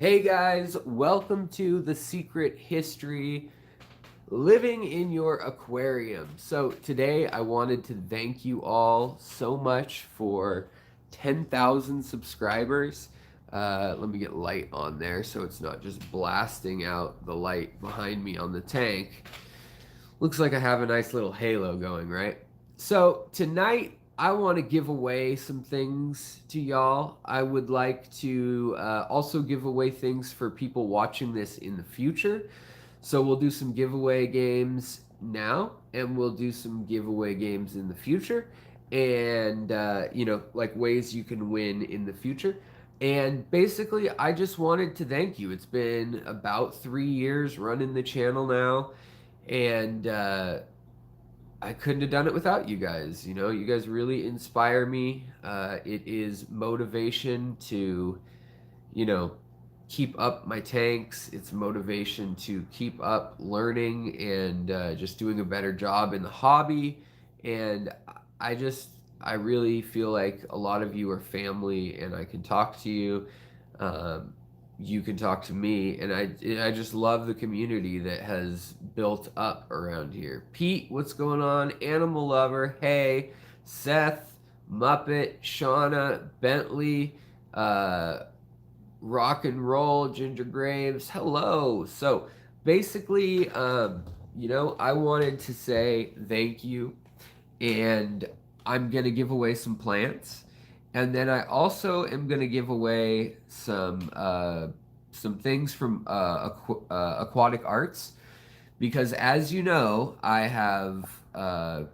Hey guys, welcome to The Secret History, living in your aquarium. So today I wanted to thank you all so much for 10,000 subscribers. Let me get light on there so it's not just blasting out the light behind me on the tank. Looks like I have a nice little halo going, right? So tonight I want to give away some things to y'all. I would like to also give away things for people watching this in the future. So we'll do some giveaway games now, and we'll do some giveaway games in the future, and like ways you can win in the future. And basically, I just wanted to thank you. It's been about 3 years running the channel now, and I couldn't have done it without you guys. You guys really inspire me. It is motivation to, you know, keep up my tanks. It's motivation to keep up learning and just doing a better job in the hobby. And I just, I really feel like a lot of you are family, and I can talk to you. Um, you can talk to me, and I just love the community that has built up around here. Pete, what's going on? Animal Lover, hey, Seth, Muppet, Shauna, Bentley, uh, Rock and Roll, Ginger Graves, hello. So basically, I wanted to say thank you, and I'm gonna give away some plants, and then I also am gonna give away some things from Aquatic Arts, because as you know, I have uh,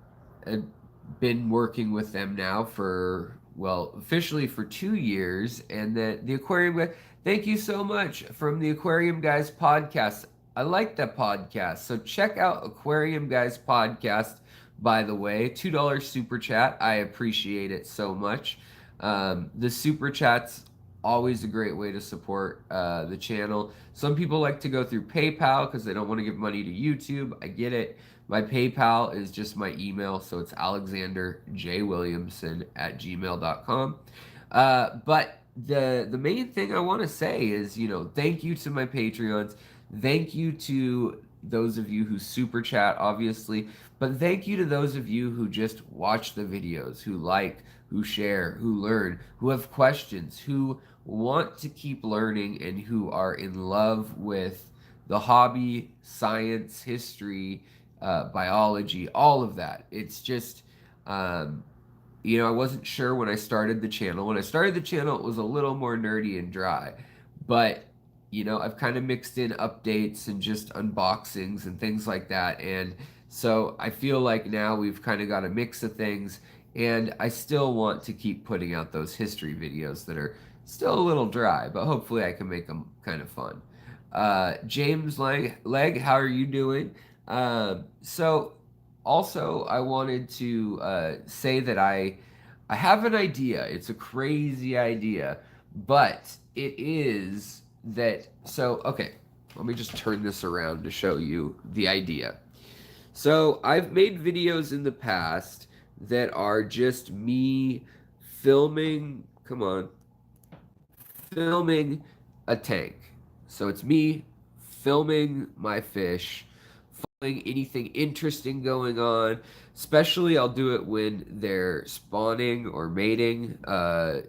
been working with them now for, well, officially for 2 years, and the aquarium guy. Thank you so much from the Aquarium Guys podcast. I like that podcast, so check out Aquarium Guys podcast. By the way, $2 super chat. I appreciate it so much. The super chats always a great way to support the channel. Some people like to go through PayPal because they don't want to give money to YouTube. I get it. My PayPal is just my email, so it's alexanderjwilliamson@gmail.com. But the main thing I want to say is, thank you to my Patreons. Thank you to those of you who super chat, obviously, but thank you to those of you who just watch the videos, who like, who share, who learn, who have questions, who want to keep learning, and who are in love with the hobby, science, history, biology, all of that. It's just, I wasn't sure when I started the channel. When I started the channel, it was a little more nerdy and dry, but I've kind of mixed in updates and just unboxings and things like that. And so I feel like now we've kind of got a mix of things, and I still want to keep putting out those history videos that are still a little dry, but hopefully I can make them kind of fun. James Leg, how are you doing? So also I wanted to say that I have an idea. It's a crazy idea, but it is that, so okay, let me just turn this around to show you the idea. So I've made videos in the past that are just me filming, come on, filming a tank. So it's me filming my fish, following anything interesting going on. Especially, I'll do it when they're spawning or mating.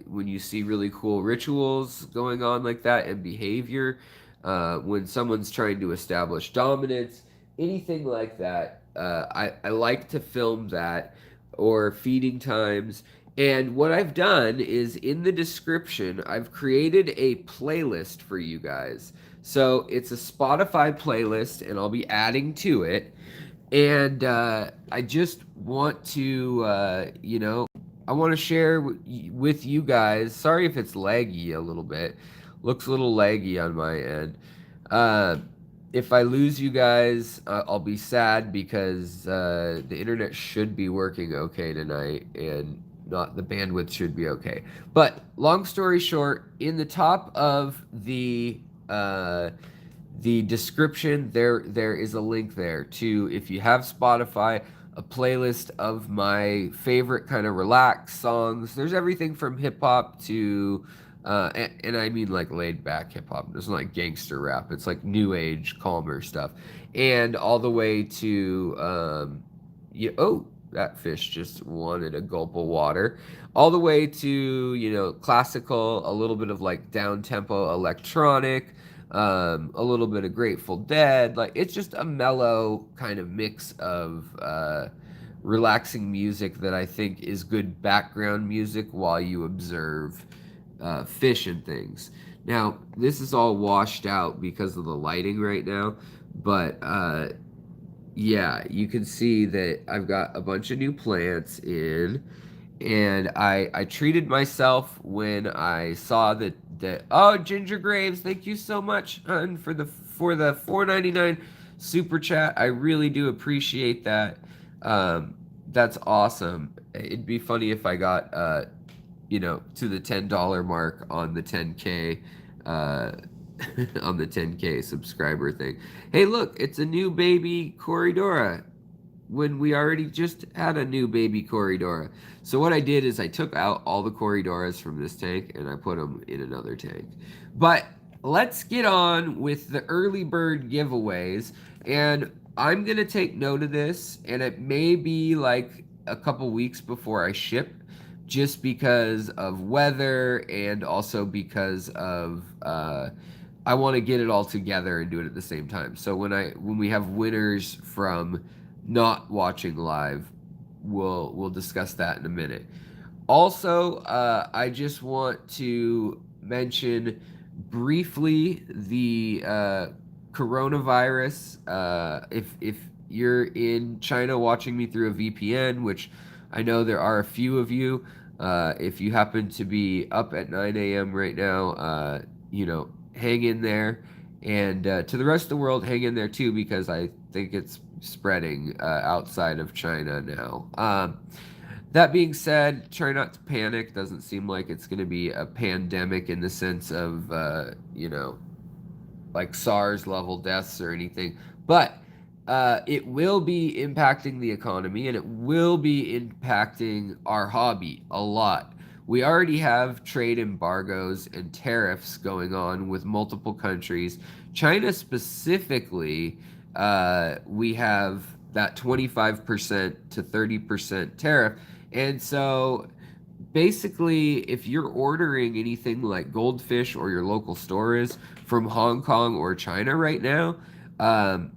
When you see really cool rituals going on like that and behavior. When someone's trying to establish dominance, anything like that. I like to film that, or feeding times. And what I've done is, in the description, I've created a playlist for you guys. So it's a Spotify playlist, and I'll be adding to it. And I just want to, I want to share with you guys. Sorry if it's laggy a little bit. Looks a little laggy on my end. Uh, if I lose you guys, I'll be sad, because the internet should be working okay tonight, and not the bandwidth should be okay. But long story short, in the top of the description, there is a link there to, if you have Spotify, a playlist of my favorite kind of relaxed songs. There's everything from hip hop to And I mean like laid back hip hop. It's not like gangster rap. It's like new age, calmer stuff, and all the way to oh, that fish just wanted a gulp of water. All the way to classical, a little bit of like down tempo electronic, a little bit of Grateful Dead. Like it's just a mellow kind of mix of relaxing music that I think is good background music while you observe fish and things. Now, this is all washed out because of the lighting right now, but yeah, you can see that I've got a bunch of new plants in, and I treated myself when I saw that oh, Ginger Graves, thank you so much, hun, for the 4.99 super chat. I really do appreciate that. That's awesome. It'd be funny if I got to the $10 mark on the 10K on the 10K subscriber thing. Hey, look, it's a new baby Corridora when we already just had a new baby Corridora. So what I did is I took out all the Corridoras from this tank and I put them in another tank. But let's get on with the early bird giveaways. And I'm going to take note of this, and it may be like a couple weeks before I ship, just because of weather and also because of I want to get it all together and do it at the same time. So when we have winners from not watching live, we'll discuss that in a minute. Also, I just want to mention briefly the coronavirus. If you're in China watching me through a VPN, which I know there are a few of you, if you happen to be up at 9 a.m. right now, hang in there. And to the rest of the world, hang in there too, because I think it's spreading outside of China now. That being said, try not to panic. Doesn't seem like it's going to be a pandemic in the sense of, like SARS level deaths or anything. But it will be impacting the economy, and it will be impacting our hobby a lot. We already have trade embargoes and tariffs going on with multiple countries. China specifically, we have that 25% to 30% tariff. And so basically, if you're ordering anything like goldfish or your local store is from Hong Kong or China right now,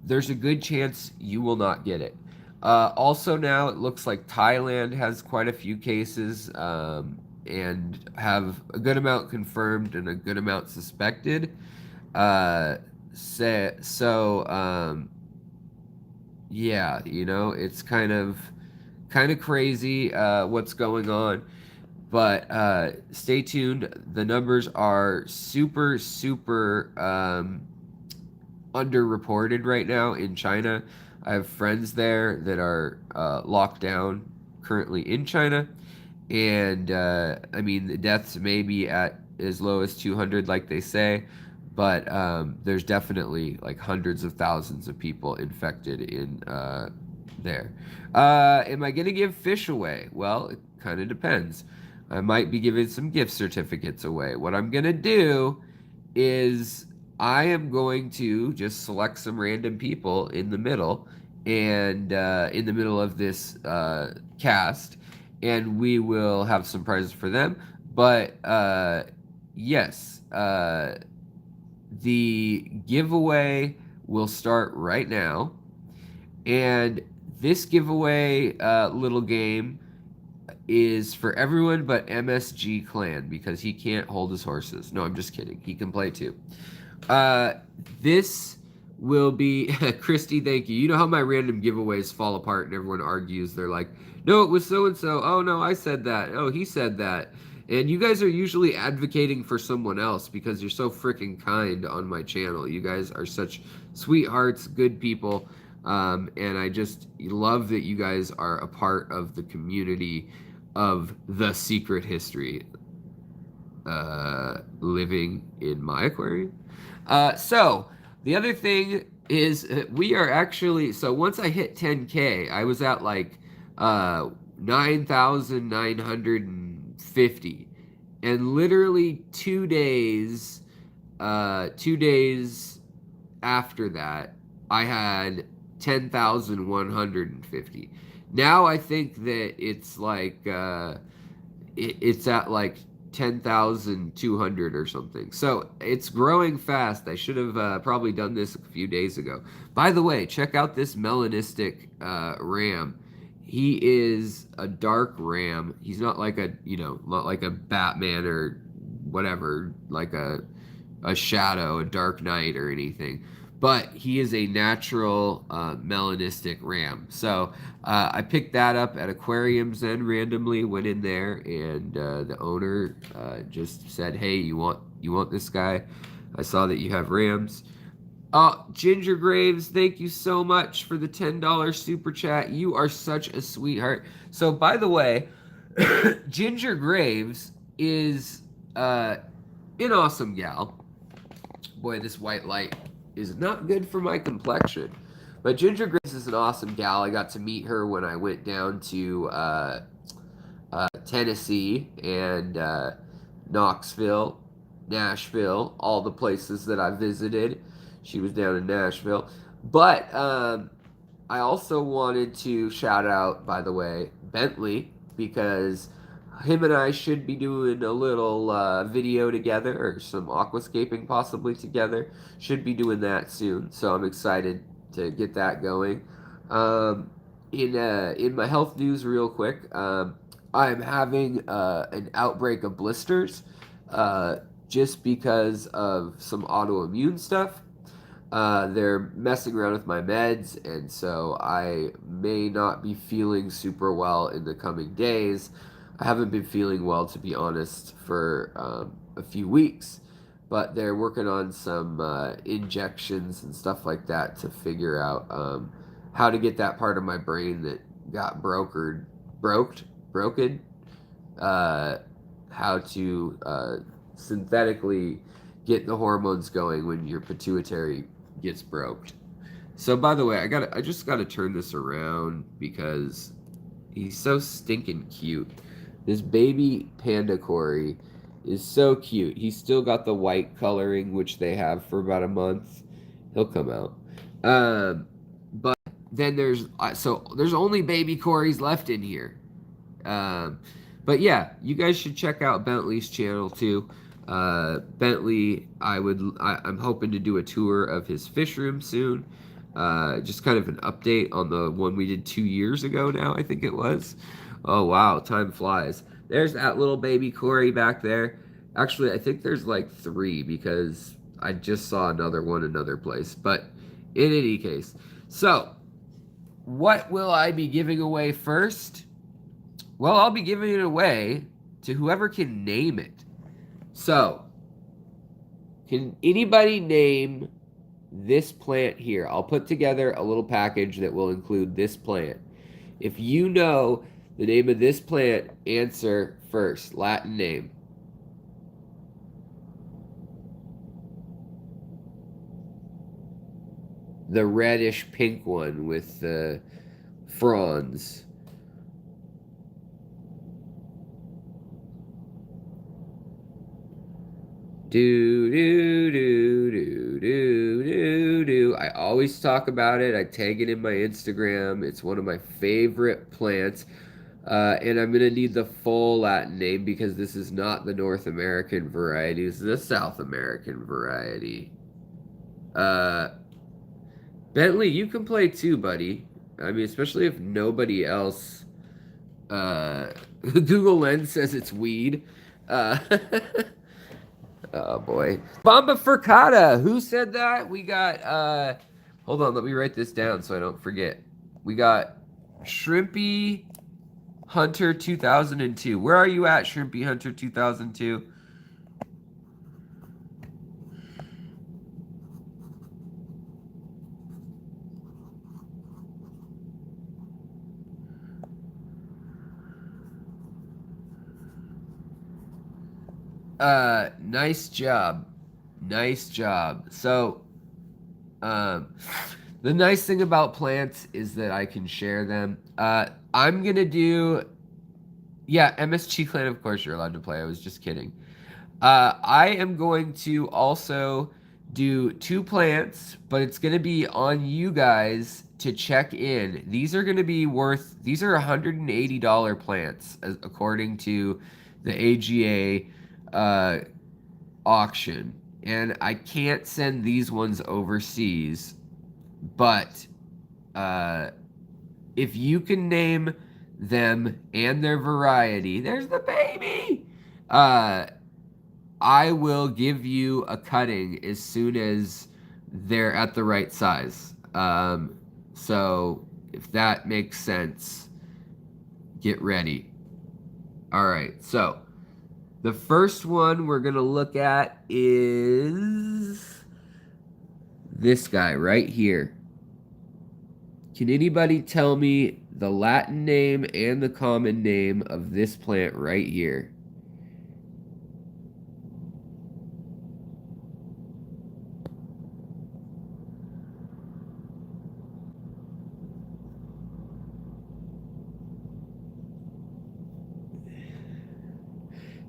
there's a good chance you will not get it. Also now it looks like Thailand has quite a few cases, and have a good amount confirmed and a good amount suspected. Yeah, it's kind of crazy what's going on. But stay tuned. The numbers are super, super underreported right now in China. I have friends there that are locked down currently in China. And I mean, the deaths may be at as low as 200, like they say, but there's definitely like hundreds of thousands of people infected in there. Am I going to give fish away? Well, it kind of depends. I might be giving some gift certificates away. What I'm going to do is I am going to just select some random people in the middle, and in the middle of this cast, and we will have some prizes for them. But yes, the giveaway will start right now, and this giveaway little game is for everyone but MSG Clan, because he can't hold his horses. No, I'm just kidding. He can play too. This will be Christy, thank you. You know how my random giveaways fall apart and everyone argues. They're like, no, it was so and so. Oh no, I said that. Oh, he said that. And you guys are usually advocating for someone else because you're so freaking kind on my channel. You guys are such sweethearts, good people. And I just love that you guys are a part of the community of the secret history living in my aquarium. So the other thing is we are actually, so once I hit 10K, I was at like 9,950. and literally 2 days after that, I had 10,150. Now I think that it's like it's at like 10,200 or something. So it's growing fast. I should have probably done this a few days ago. By the way, check out this melanistic ram. He is a dark ram. He's not like not like a Batman or whatever, like a Shadow, a Dark Knight or anything. But he is a natural melanistic ram. So I picked that up at aquariums then randomly, went in there, and the owner just said, "Hey, you want this guy? I saw that you have rams." Ginger Graves, thank you so much for the $10 super chat. You are such a sweetheart. So, by the way, Ginger Graves is an awesome gal. Boy, this white light is not good for my complexion. But Ginger Grace is an awesome gal. I got to meet her when I went down to Tennessee and Knoxville, Nashville, all the places that I visited. She was down in Nashville. But I also wanted to shout out, by the way, Bentley, because him and I should be doing a little video together, or some aquascaping possibly together. Should be doing that soon, so I'm excited to get that going. In my health news, real quick, I'm having an outbreak of blisters, just because of some autoimmune stuff. They're messing around with my meds, and so I may not be feeling super well in the coming days. I haven't been feeling well, to be honest, for a few weeks, but they're working on some injections and stuff like that to figure out how to get that part of my brain that got broken, how to synthetically get the hormones going when your pituitary gets broke. So, by the way, I just gotta turn this around because he's so stinking cute. This baby panda Cory is so cute. He's still got the white coloring, which they have for about a month. He'll come out. But then there's only baby Corys left in here. But yeah, you guys should check out Bentley's channel too. Bentley, I'm hoping to do a tour of his fish room soon. Just kind of an update on the one we did 2 years ago now, I think it was. Oh wow, time flies. There's that little baby Cory back there. Actually, I think there's like 3 because I just saw another one another place. But in any case, so what will I be giving away first? Well, I'll be giving it away to whoever can name it. So, can anybody name this plant here? I'll put together a little package that will include this plant. If you know the name of this plant, answer first. Latin name. The reddish pink one with the fronds. Do, do, do, do, do, do, do. I always talk about it. I tag it in my Instagram. It's one of my favorite plants. And I'm going to need the full Latin name because this is not the North American variety. This is the South American variety. Bentley, you can play too, buddy. I mean, especially if nobody else... Google Lens says it's weed. Oh boy. Bomba Friccata. Who said that? We got hold on, let me write this down so I don't forget. We got Shrimpy Hunter 2002. Where are you at, Shrimpy Hunter 2002? Nice job. Nice job. So, the nice thing about plants is that I can share them. I'm gonna do Yeah, MSG Clan, of course you're allowed to play. I was just kidding. I am going to also do 2 plants, but it's going to be on you guys to check in. These are going to be worth, these are $180 plants, according to the AGA auction. And I can't send these ones overseas, but uh, if you can name them and their variety, there's the baby. Uh, I will give you a cutting as soon as they're at the right size. So if that makes sense, get ready. All right. So the first one we're going to look at is this guy right here. Can anybody tell me the Latin name and the common name of this plant right here?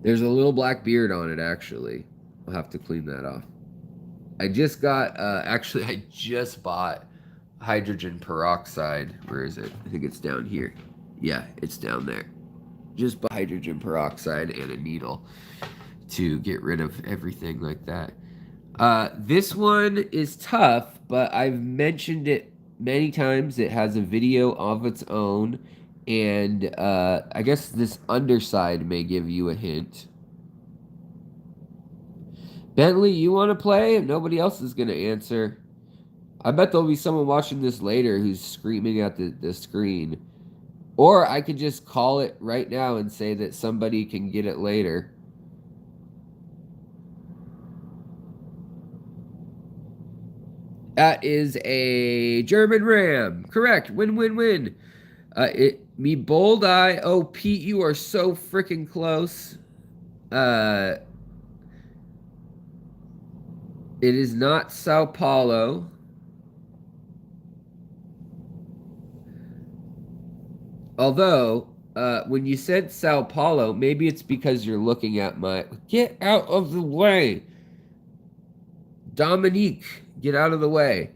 There's a little black beard on it, actually. I'll have to clean that off. I just got, actually, I just bought hydrogen peroxide. Where is it? I think it's down here. Yeah, it's down there. Just bought hydrogen peroxide and a needle to get rid of everything like that. This one is tough, but I've mentioned it many times. It has a video of its own, and I guess this underside may give you a hint. Bentley, you want to play? Nobody else is going to answer. I bet there'll be someone watching this later who's screaming at the screen. Or I could just call it right now and say that somebody can get it later. That is a German Ram. Correct. Win, win, win. Me bold eye. Oh, Pete, you are so freaking close. It is not Sao Paulo. Although, when you said Sao Paulo, maybe it's because you're looking at my... Get out of the way! Dominique, get out of the way.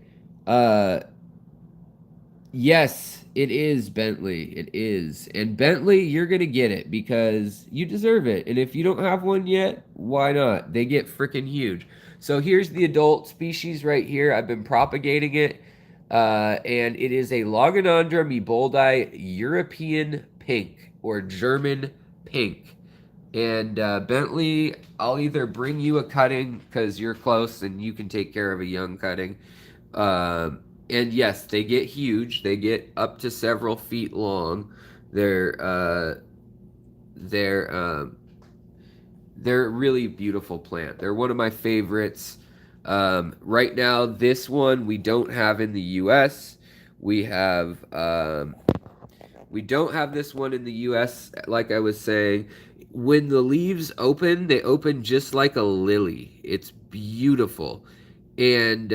Yes, it is Bentley. It is. And Bentley, you're going to get it because you deserve it. And if you don't have one yet, why not? They get freaking huge. So here's the adult species right here. I've been propagating it. And it is a Logonandra meboldi European pink or German pink. And Bentley, I'll either bring you a cutting because you're close and you can take care of a young cutting. And yes, they get huge. They get up to several feet long. They're a really beautiful plant. They're one of my favorites. Right now, this one we don't have in the U.S. We don't have this one in the U.S. Like I was saying, when the leaves open, they open just like a lily. It's beautiful, and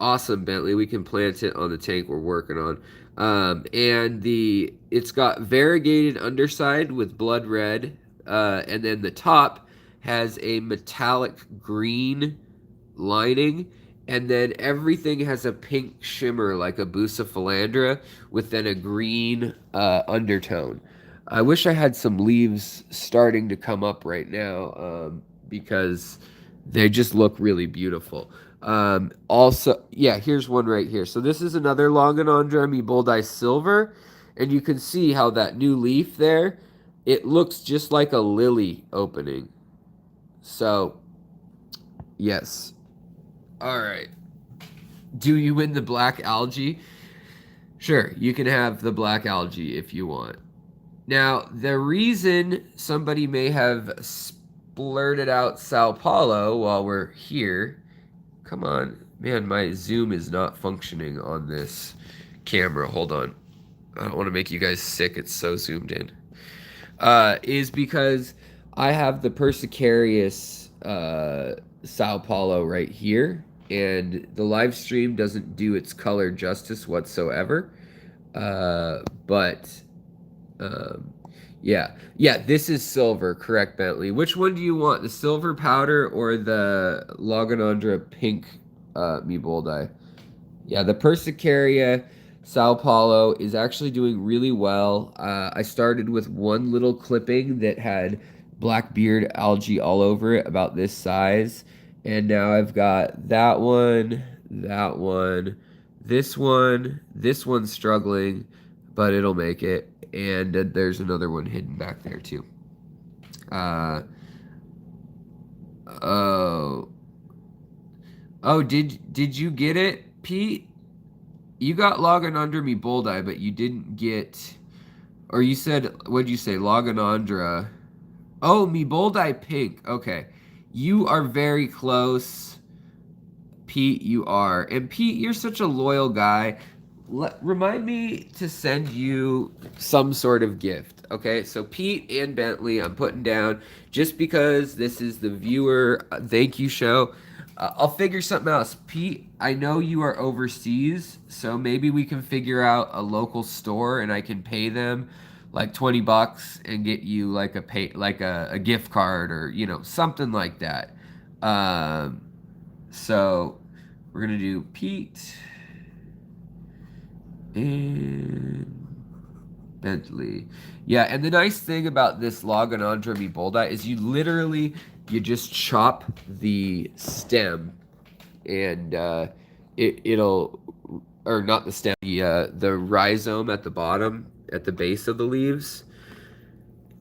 awesome, Bentley. We can plant it on the tank we're working on. And it's got variegated underside with blood red, and then the top has a metallic green lining, and then everything has a pink shimmer like a bucephalandra with then a green undertone. I wish I had some leaves starting to come up right now because they just look really beautiful. Also, yeah, here's one right here. So this is another Longonandra meboldi silver, and you can see how that new leaf there, it looks just like a lily opening. So, yes. All right. Do you win the black algae? Sure, you can have the black algae if you want. Now, the reason somebody may have blurted out Sao Paulo while we're here, come on, man, my zoom is not functioning on this camera. Hold on. I don't want to make you guys sick. It's so zoomed in. Is because I have the Persicarius Sao Paulo right here, and the live stream doesn't do its color justice whatsoever. But Yeah. Yeah, this is silver, correct, Bentley. Which one do you want? The silver powder or the Loganondra pink me boldeye? Yeah, the Persicaria Sao Paulo is actually doing really well. I started with one little clipping that had black beard algae all over it, about this size. And now I've got that one, this one's struggling, but it'll make it. And there's another one hidden back there too. Uh, oh, oh, did you get it, Pete? You got Logging Under Me Bullseye, but you didn't get, or you said, what'd you say, Loganondra? Oh, Me Bullseye Pink. Okay. You are very close, Pete, you are. And Pete, you're such a loyal guy. Remind me to send you some sort of gift. Okay, so Pete and Bentley, I'm putting down just because this is the viewer thank you show. I'll figure something else. Pete, I know you are overseas, so maybe we can figure out a local store and I can pay them like $20 and get you like a gift card, or something like that. So we're gonna do Pete and Bentley. Yeah, and the nice thing about this Loganondra me Bullseye is you just chop the stem, and it'll, or not the stem, the rhizome at the bottom, at the base of the leaves.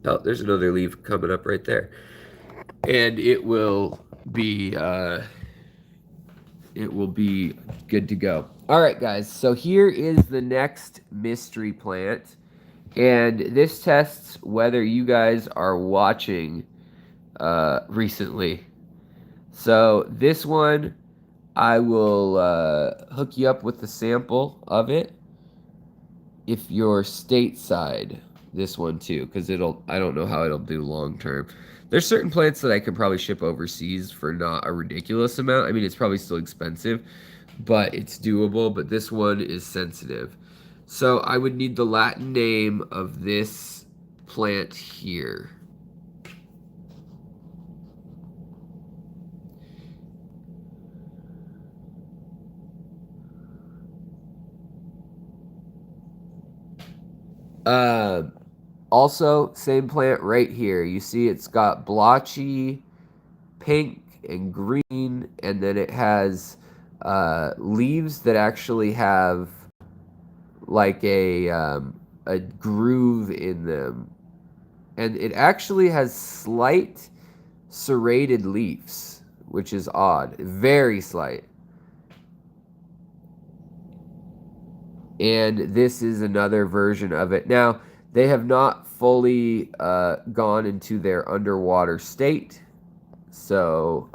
Oh, there's another leaf coming up right there, and it will be good to go. All right, guys. So here is the next mystery plant, and this tests whether you guys are watching recently. So this one, I will hook you up with the sample of it if you're stateside. This one too, because I don't know how it'll do long term. There's certain plants that I could probably ship overseas for not a ridiculous amount. I mean, it's probably still expensive, but it's doable. But this one is sensitive. So I would need the Latin name of this plant here. Also, same plant right here. You see it's got blotchy pink and green, and then it has leaves that actually have like a groove in them. And it actually has slight serrated leaves, which is odd. Very slight. And this is another version of it. Now, they have not fully gone into their underwater state, so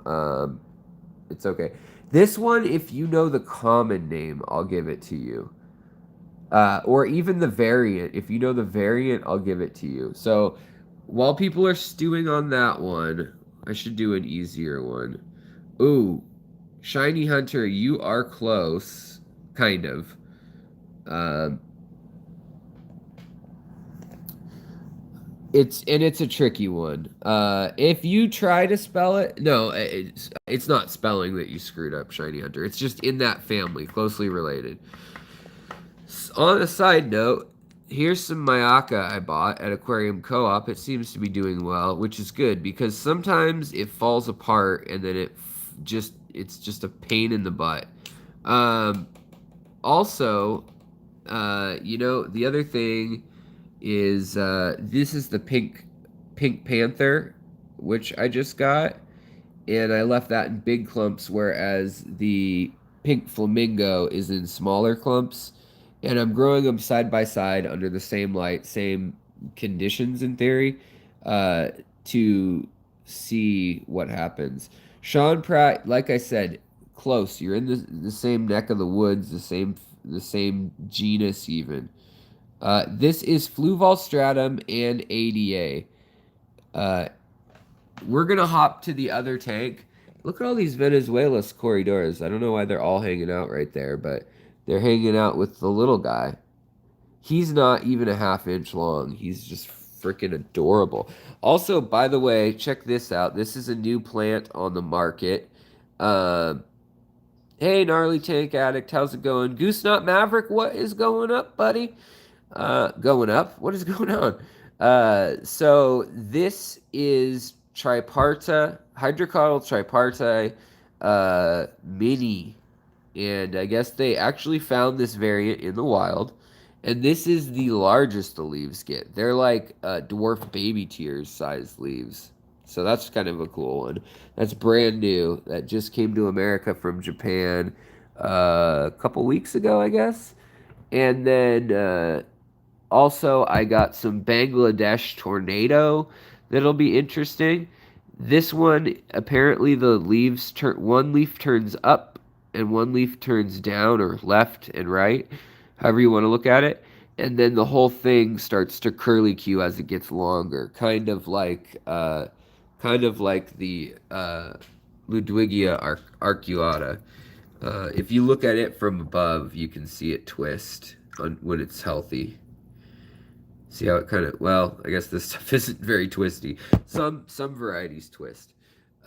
it's okay. This one, if you know the common name, I'll give it to you. Or even the variant. If you know the variant, I'll give it to you. So while people are stewing on that one, I should do an easier one. Ooh, Shiny Hunter, you are close, kind of. It's a tricky one. If you try to spell it, no, it's not spelling that you screwed up, Shiny Hunter. It's just in that family, closely related. On a side note, here's some Mayaka I bought at Aquarium Co-op. It seems to be doing well, which is good because sometimes it falls apart and then it's just a pain in the butt. Also, the other thing is this is the pink panther, which I just got, and I left that in big clumps, whereas the pink flamingo is in smaller clumps, and I'm growing them side by side under the same light, same conditions in theory, to see what happens. Sean Pratt, like I said, close. You're in the same neck of the woods, the same genus even. This is Fluval stratum and ADA. We're gonna hop to the other tank. Look at all these Venezuelas corridors. I don't know why they're all hanging out right there, but they're hanging out with the little guy. He's not even a half inch long. He's just freaking adorable. Also, by the way, check this out. This is a new plant on the market. Um, hey, gnarly tank addict, how's it going? Goose Not Maverick, what is going up, buddy? Going up? What is going on? So this is Triparta, Hydrocotyl tripartite, mini, and I guess they actually found this variant in the wild. And this is the largest the leaves get. They're like dwarf baby tears sized leaves. So that's kind of a cool one. That's brand new. That just came to America from Japan a couple weeks ago, I guess. And then also, I got some Bangladesh tornado that'll be interesting. This one, apparently, the leaves turn one leaf turns up and one leaf turns down or left and right, however you want to look at it. And then the whole thing starts to curly Q as it gets longer, kind of like the Ludwigia arcuata. If you look at it from above, you can see it twist when it's healthy. See how it kind of, well, I guess this stuff isn't very twisty. Some varieties twist.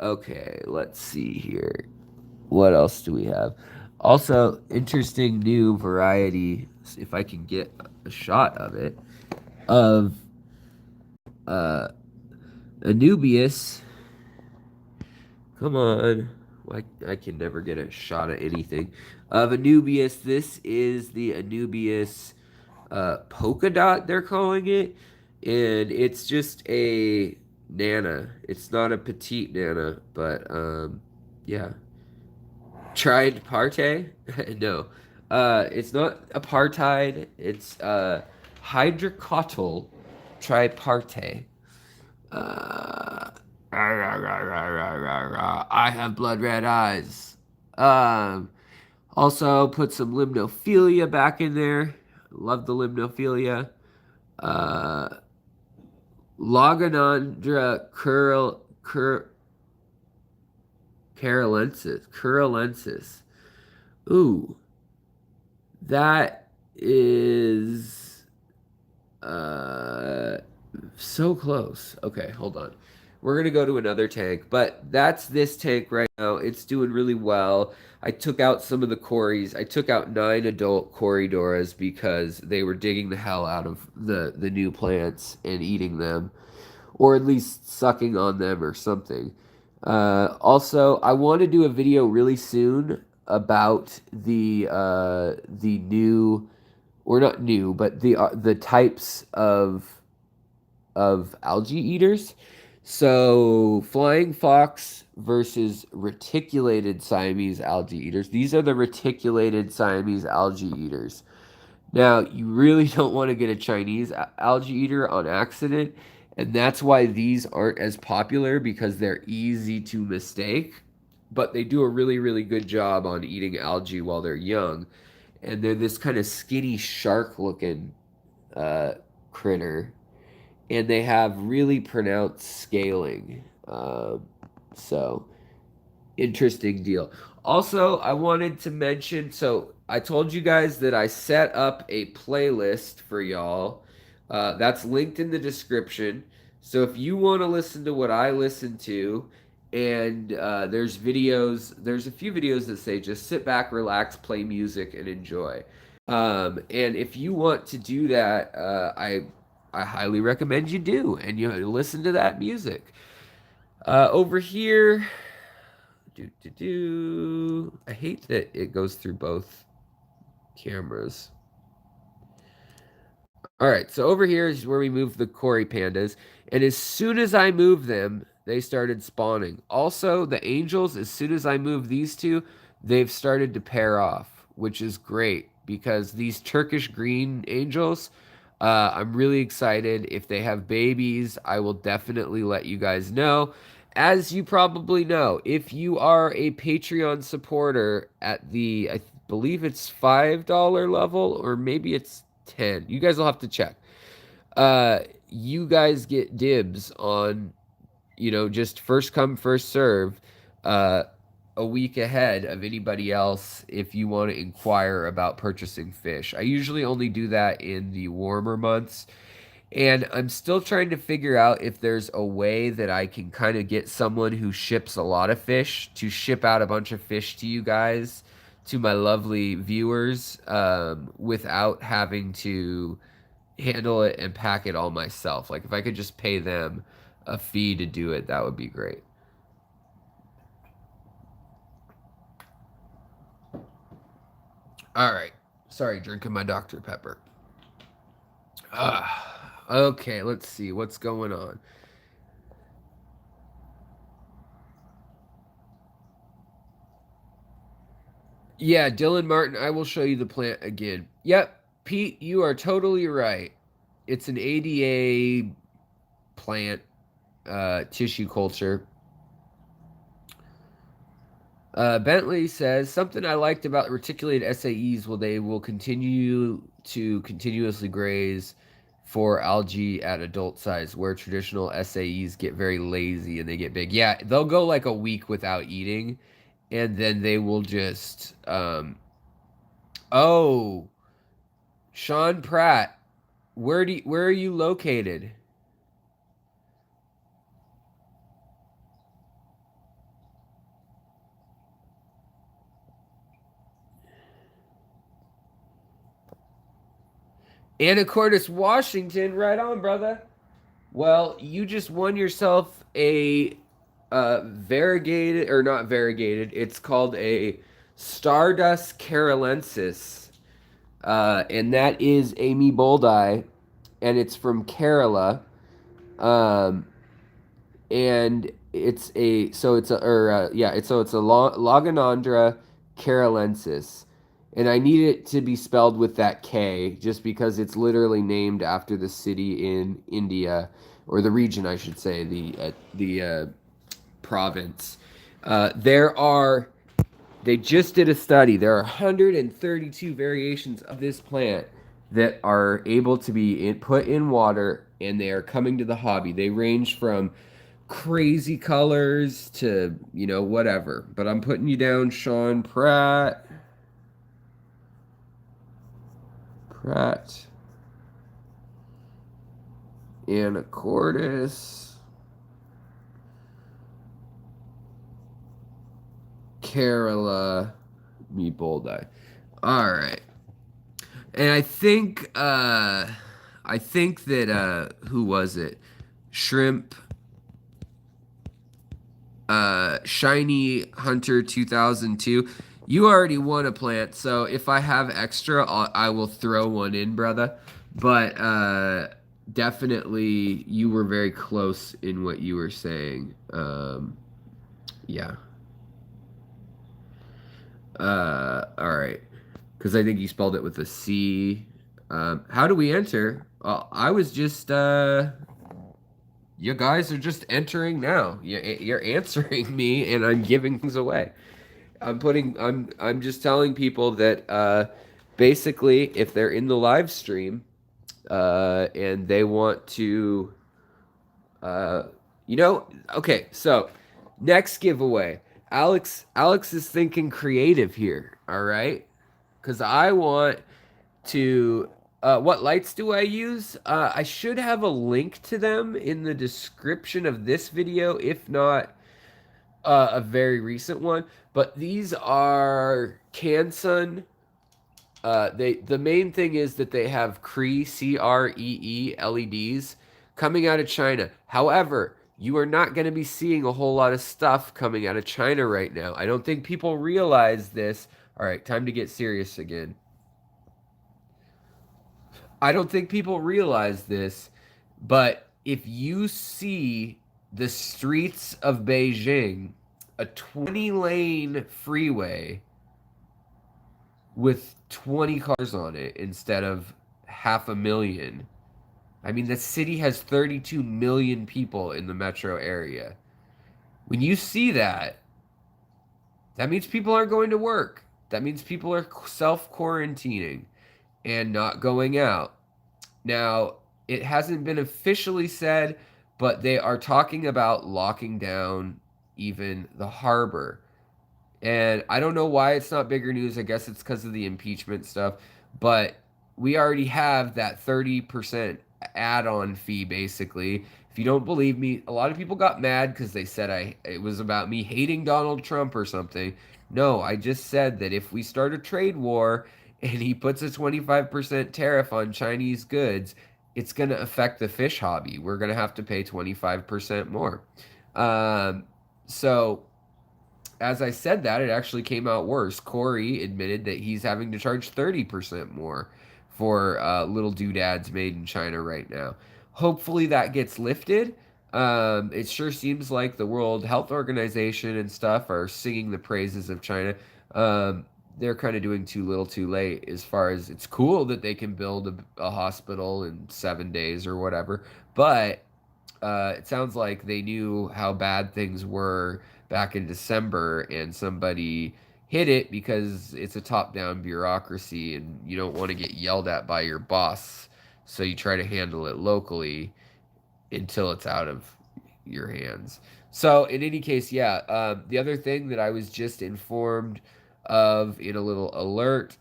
Okay, let's see here. What else do we have? Also, interesting new variety, if I can get a shot of it, of uh, Anubias. Come on. I can never get a shot at anything. Of Anubias, this is the Anubias polka dot, they're calling it. And it's just a nana. It's not a petite nana, but yeah. Tried parte? No. It's not apartheid. It's hydrocotyl tripartite. Uh, I have blood red eyes. Um, Also put some limnophilia back in there. Love the limnophilia. Uh, Logonandra carolensis. Ooh, that is so close. Okay, hold on. We're gonna go to another tank, but that's this tank right now. It's doing really well. I took out some of the cories. I took out 9 adult corydoras because they were digging the hell out of the new plants and eating them, or at least sucking on them or something. Also, I want to do a video really soon about the new, or not new, but the types of algae eaters. So, flying fox versus reticulated Siamese algae eaters. These are the reticulated Siamese algae eaters. Now, you really don't want to get a Chinese algae eater on accident, and that's why these aren't as popular because they're easy to mistake, but they do a really, really good job on eating algae while they're young. And they're this kind of skinny shark looking critter, and they have really pronounced scaling. So, interesting deal. Also, I wanted to mention, so I told you guys that I set up a playlist for y'all. That's linked in the description. So if you want to listen to what I listen to, and there's a few videos that say just sit back, relax, play music, and enjoy. And if you want to do that, I highly recommend you do, and you listen to that music. Over here, I hate that it goes through both cameras. All right, so over here is where we move the Cory pandas, and as soon as I move them, they started spawning. Also, the angels, as soon as I move these two, they've started to pair off, which is great because these Turkish green angels, I'm really excited. If they have babies, I will definitely let you guys know. As you probably know, if you are a Patreon supporter at the, I believe it's $5 level, or maybe it's 10. You guys will have to check. You guys get dibs on, just first come, first serve, a week ahead of anybody else if you want to inquire about purchasing fish. I usually only do that in the warmer months. And I'm still trying to figure out if there's a way that I can kind of get someone who ships a lot of fish to ship out a bunch of fish to you guys, to my lovely viewers, without having to handle it and pack it all myself. Like if I could just pay them a fee to do it, that would be great. All right. Sorry, drinking my Dr. Pepper. Okay, let's see what's going on. Yeah, Dylan Martin, I will show you the plant again. Yep, Pete, you are totally right. It's an ADA plant, tissue culture. Bentley says something I liked about reticulated SAEs will they will continue to continuously graze for algae at adult size, where traditional SAEs get very lazy and they get big. Yeah, they'll go like a week without eating, and then they will just oh, Sean Pratt, where are you located? Anacortes, Washington. Right on, brother. Well, you just won yourself a variegated, or not variegated. It's called a Stardust Carolensis, and that is Amy Boldi, and it's from Kerala. Um, and it's a so it's a or yeah it's so it's a Loganandra carolensis, and I need it to be spelled with that K just because it's literally named after the city in India, or the region I should say, the province. There are They just did a study. There are 132 variations of this plant that are able to be put in water, and they are coming to the hobby. They range from crazy colors to, whatever. But I'm putting you down, Sean Pratt. Pratt. Anacortes. Kerala. Meatball. All right. And I think that who was it? Shrimp Shiny Hunter 2002. You already won a plant, so if I have extra, I will throw one in, brother. But definitely, you were very close in what you were saying. Yeah. All right. Because I think you spelled it with a C. How do we enter? I was just you guys are just entering now. You're answering me, and I'm giving things away. I'm just telling people that basically, if they're in the live stream and they want to, uh, okay. So next giveaway, Alex is thinking creative here. All right, because I want to. What lights do I use? I should have a link to them in the description of this video, if not a very recent one. But these are Canson. The main thing is that they have CREE LEDs coming out of China. However, you are not going to be seeing a whole lot of stuff coming out of China right now. I don't think people realize this. All right, time to get serious again. I don't think people realize this, but if you see the streets of Beijing, a 20-lane freeway with 20 cars on it instead of 500,000. I mean, the city has 32 million people in the metro area. When you see that, that means people aren't going to work. That means people are self quarantining and not going out. Now, it hasn't been officially said, but they are talking about locking down even the harbor. And I don't know why it's not bigger news. I guess it's because of the impeachment stuff. But we already have that 30% add-on fee basically. If you don't believe me, a lot of people got mad because they said it was about me hating Donald Trump or something. No, I just said that if we start a trade war and he puts a 25% tariff on Chinese goods, it's going to affect the fish hobby. We're going to have to pay 25% more. Um, so as I said that, it actually came out worse. Corey admitted that he's having to charge 30% more for little doodads made in China right now. Hopefully that gets lifted. It sure seems like the World Health Organization and stuff are singing the praises of China. Um, they're kind of doing too little too late as far as it's cool that they can build a hospital in 7 days or whatever. But it sounds like they knew how bad things were back in December, and somebody hit it because it's a top-down bureaucracy, and you don't want to get yelled at by your boss, so you try to handle it locally until it's out of your hands. So, in any case, yeah. The other thing that I was just informed of in a little alert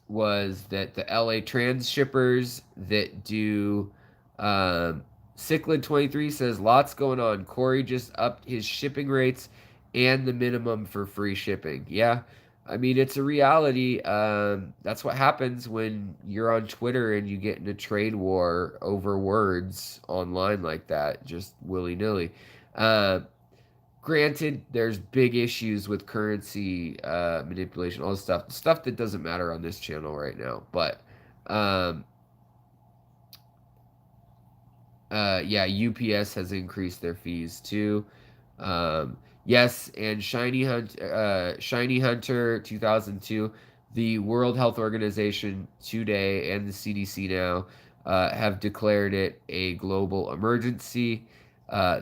was that the LA transshippers that do um, Cichlid 23 says lots going on. Corey just upped his shipping rates and the minimum for free shipping. Yeah, I mean, it's a reality. That's what happens when you're on Twitter and you get in a trade war over words online like that, just willy nilly. Uh, Granted, there's big issues with currency manipulation, all this stuff that doesn't matter on this channel right now. But um, yeah, UPS has increased their fees too. Um, yes, and Shiny Hunter 2002, the World Health Organization today and the CDC now have declared it a global emergency.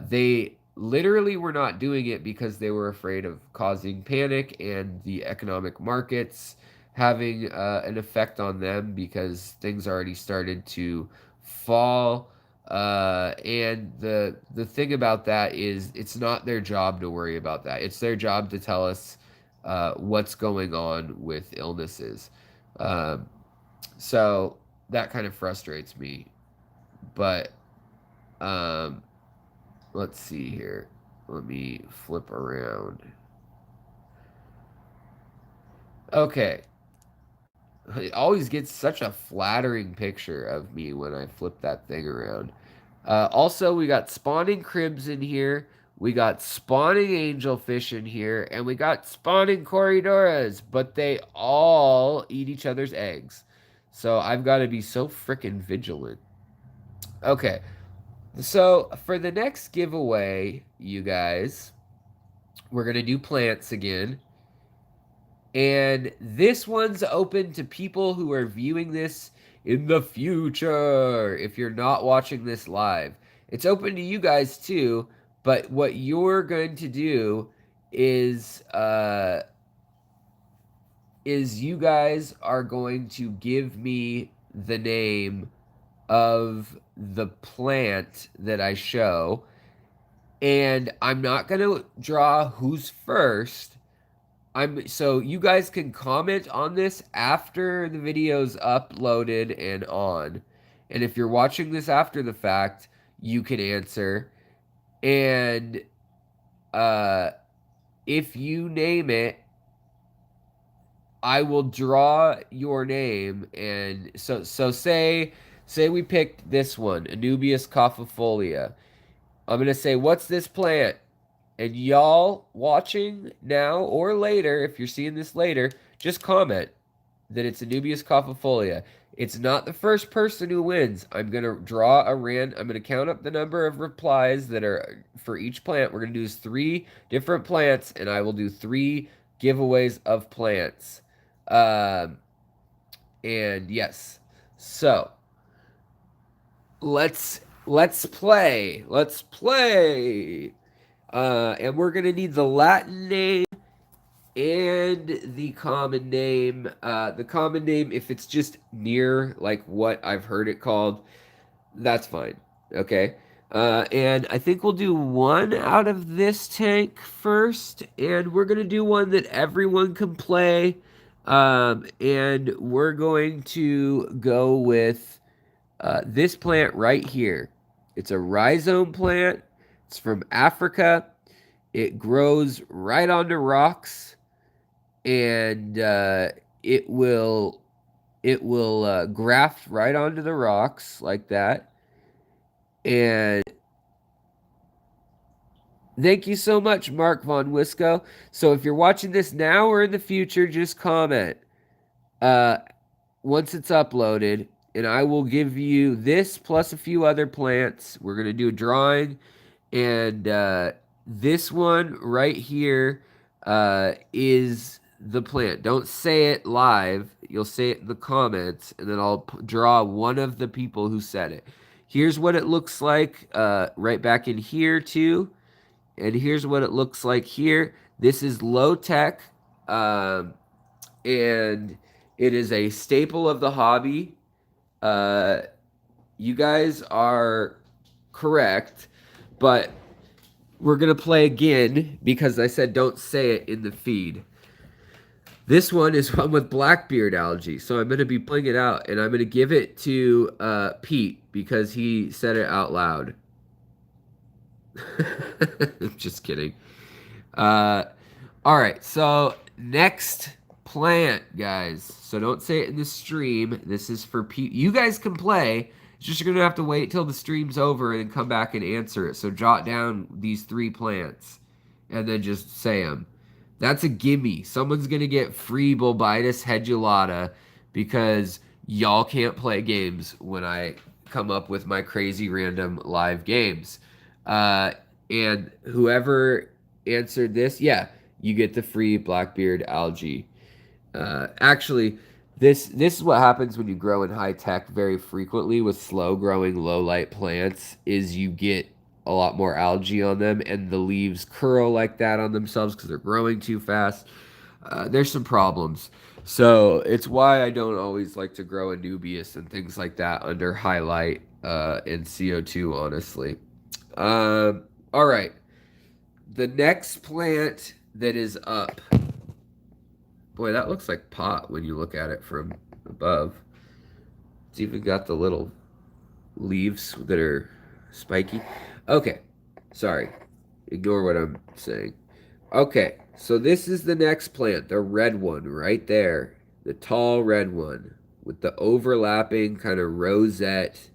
They literally were not doing it because they were afraid of causing panic and the economic markets having an effect on them because things already started to fall. And the thing about that is it's not their job to worry about that. It's their job to tell us what's going on with illnesses. Um, so that kind of frustrates me. But um, let's see here. Let me flip around. Okay. It always gets such a flattering picture of me when I flip that thing around. Also, we got spawning cribs in here. We got spawning angelfish in here. And we got spawning corridoras. But they all eat each other's eggs. So I've got to be so freaking vigilant. Okay. So for the next giveaway, you guys, we're going to do plants again. And this one's open to people who are viewing this in the future. If you're not watching this live, it's open to you guys too. But what you're going to do is you guys are going to give me the name of the plant that I show, and I'm not going to draw who's first. So you guys can comment on this after the video's uploaded and on. And if you're watching this after the fact, you can answer. And uh if you name it, I will draw your name, and so say we picked this one, Anubias caufifolia. I'm going to say, "What's this plant?" And y'all watching now or later, if you're seeing this later, just comment that it's Anubias caufifolia. It's not the first person who wins. I'm gonna draw I'm gonna count up the number of replies that are for each plant. We're gonna do 3 different plants, and I will do 3 giveaways of plants. Um, and yes, so let's play. Let's play. And we're gonna need the Latin name and the common name. The common name, if it's just near like what I've heard it called, that's fine. Okay. And I think we'll do one out of this tank first, and we're gonna do one that everyone can play. And we're going to go with This plant right here, it's a rhizome plant. It's from Africa. It grows right onto rocks, and it will graft right onto the rocks like that. And thank you so much, Mark Von Wisco. So if you're watching this now or in the future, just comment once it's uploaded, and I will give you this plus a few other plants. We're going to do a drawing, and this one right here is the plant. Don't say it live. You'll say it in the comments, and then I'll draw one of the people who said it. Here's what it looks like right back in here, too. And here's what it looks like here. This is low tech, and it is a staple of the hobby. You guys are correct, but we're going to play again because I said don't say it in the feed. This one is one with Blackbeard algae, so I'm going to be playing it out, and I'm going to give it to Pete because he said it out loud. Just kidding. All right, so next plant, guys. So don't say it in the stream. This is for Pete. You guys can play. It's just you're going to have to wait till the stream's over and then come back and answer it. So jot down these 3 plants and then just say them. That's a gimme. Someone's going to get free Bulbitis hedulata because y'all can't play games when I come up with my crazy random live games. And whoever answered this, yeah, you get the free Blackbeard algae. Actually, this is what happens when you grow in high tech very frequently with slow growing low light plants is you get a lot more algae on them and the leaves curl like that on themselves because they're growing too fast. There's some problems. So it's why I don't always like to grow Anubias and things like that under high light and CO2, honestly. All right. The next plant that is up. Boy, that looks like pot when you look at it from above. It's even got the little leaves that are spiky. Okay. Sorry. Ignore what I'm saying. Okay. So this is the next plant, the red one right there. The tall red one with the overlapping kind of rosette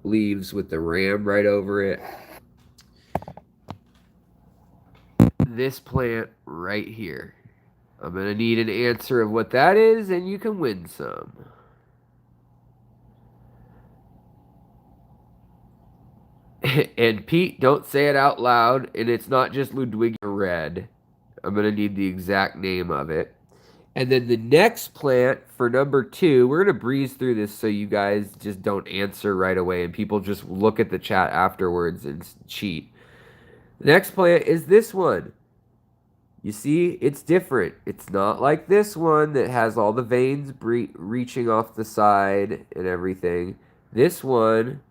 leaves with the ram right over it. This plant right here. I'm going to need an answer of what that is, and you can win some. And Pete, don't say it out loud, and it's not just Ludwigia Red. I'm going to need the exact name of it. And then the next plant for number 2, we're going to breeze through this so you guys just don't answer right away and people just look at the chat afterwards and cheat. The next plant is this one. You see, it's different. It's not like this one that has all the veins reaching off the side and everything. This one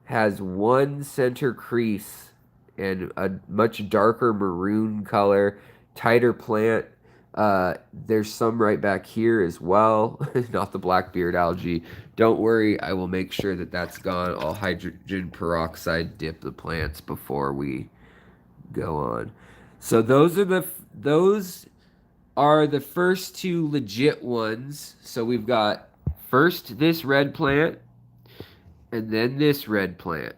has one center crease and a much darker maroon color, tighter plant. There's some right back here as well. Not the Blackbeard algae. Don't worry, I will make sure that that's gone. I'll hydrogen peroxide dip the plants before we go on. So those are the first 2 legit ones. So we've got first this red plant and then this red plant.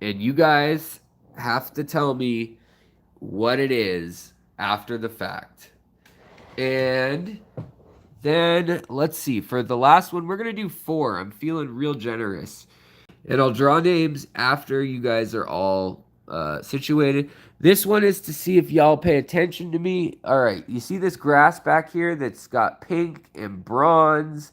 And you guys have to tell me what it is after the fact. And then let's see. For the last one, we're going to do 4. I'm feeling real generous. And I'll draw names after you guys are all situated. This one is to see if y'all pay attention to me. All right, you see this grass back here that's got pink and bronze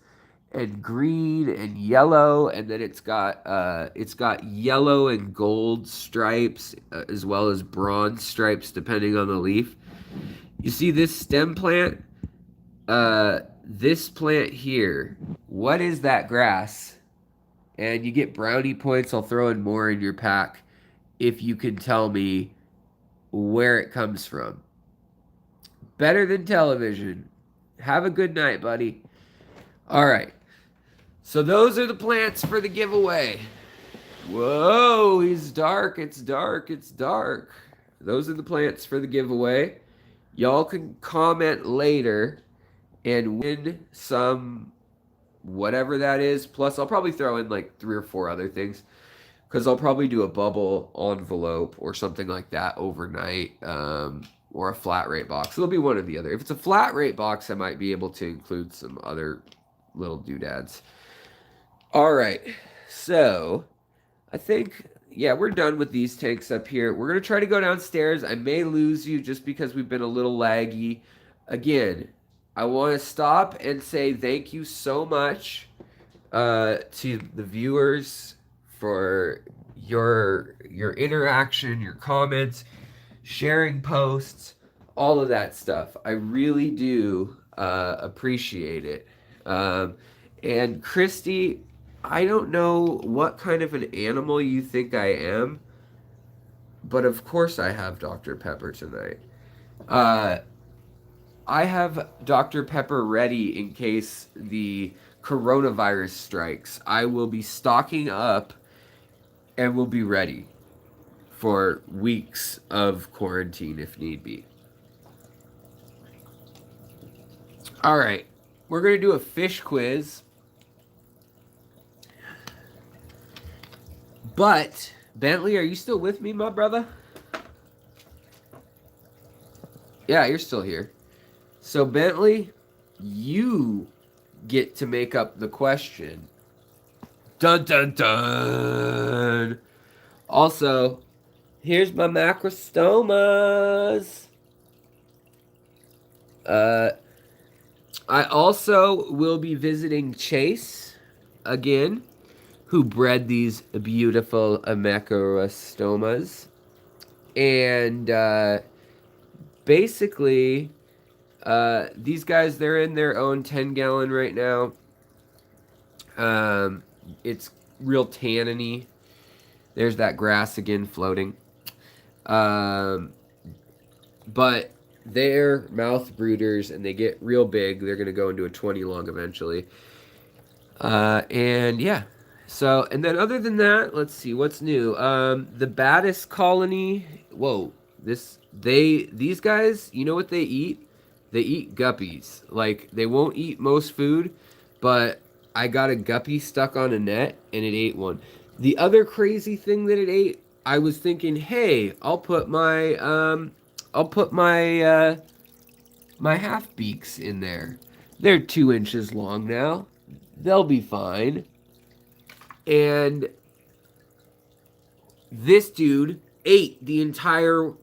and green and yellow, and then it's got yellow and gold stripes as well as bronze stripes depending on the leaf. You see this stem plant? This plant here. What is that grass? And you get brownie points. I'll throw in more in your pack if you can tell me where it comes from. Better than television. Have a good night, buddy. All right. So those are the plants for the giveaway. Whoa, he's dark. It's dark. It's dark. Those are the plants for the giveaway. Y'all can comment later and win some whatever that is. Plus, I'll probably throw in like 3 or 4 other things because I'll probably do a bubble envelope or something like that overnight, or a flat rate box. It'll be one or the other. If it's a flat rate box, I might be able to include some other little doodads. All right, so I think, yeah, we're done with these tanks up here. We're going to try to go downstairs. I may lose you just because we've been a little laggy. Again, I want to stop and say thank you so much to the viewers for your interaction, your comments, sharing posts, all of that stuff. I really do appreciate it. And Christy, I don't know what kind of an animal you think I am, but of course I have Dr. Pepper tonight. I have Dr. Pepper ready in case the coronavirus strikes. I will be stocking up and will be ready for weeks of quarantine if need be. All right, we're going to do a fish quiz. But, Bentley, are you still with me, my brother? Yeah, you're still here. So, Bentley, you get to make up the question. Dun, dun, dun. Also, here's my macrostomas. I also will be visiting Chase again, who bred these beautiful macrostomas. And basically, these guys, they're in their own 10-gallon right now. It's real tanniny. There's that grass again floating. But they're mouth brooders, and they get real big. They're going to go into a 20 long eventually. And yeah. So, and then other than that, let's see what's new. The baddest colony. Whoa, these guys, you know what they eat? They eat guppies. Like, they won't eat most food, but I got a guppy stuck on a net and it ate one. The other crazy thing that it ate, I was thinking, hey, I'll put my my half beaks in there. They're 2 inches long now. They'll be fine. And this dude ate the entire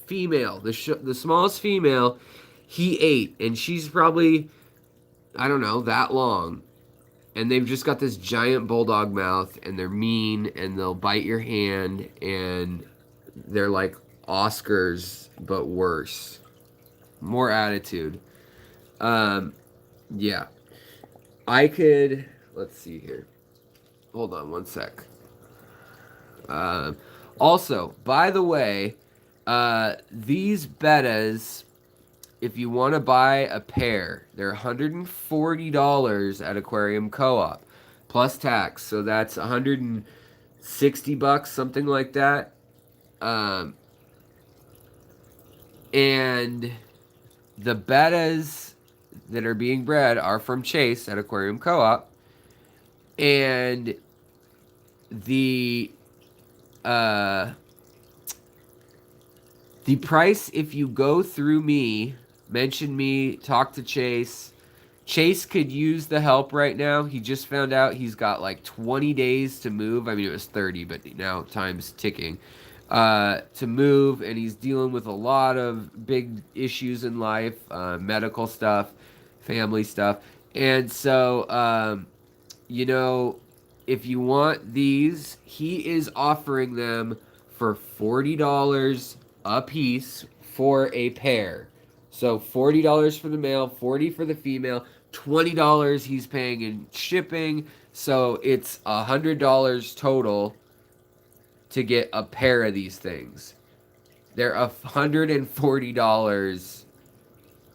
female, the smallest female. He ate, and she's probably, I don't know, that long. And they've just got this giant bulldog mouth, and they're mean, and they'll bite your hand, and they're like Oscars, but worse. More attitude. Yeah. I could, let's see here. Hold on one sec. Also, by the way, these bettas, if you want to buy a pair, they're $140 at Aquarium Co-op, plus tax. So that's $160, something like that. And the bettas that are being bred are from Chase at Aquarium Co-op. And the price, if you go through me, mention me, talk to Chase. Chase could use the help right now. He just found out he's got like 20 days to move. I mean, it was 30, but now time's ticking. To move, and he's dealing with a lot of big issues in life, medical stuff, family stuff. And so, you know, if you want these, he is offering them for $40 a piece for a pair. So $40 for the male, $40 for the female, $20 he's paying in shipping. So it's $100 total to get a pair of these things. They're $140,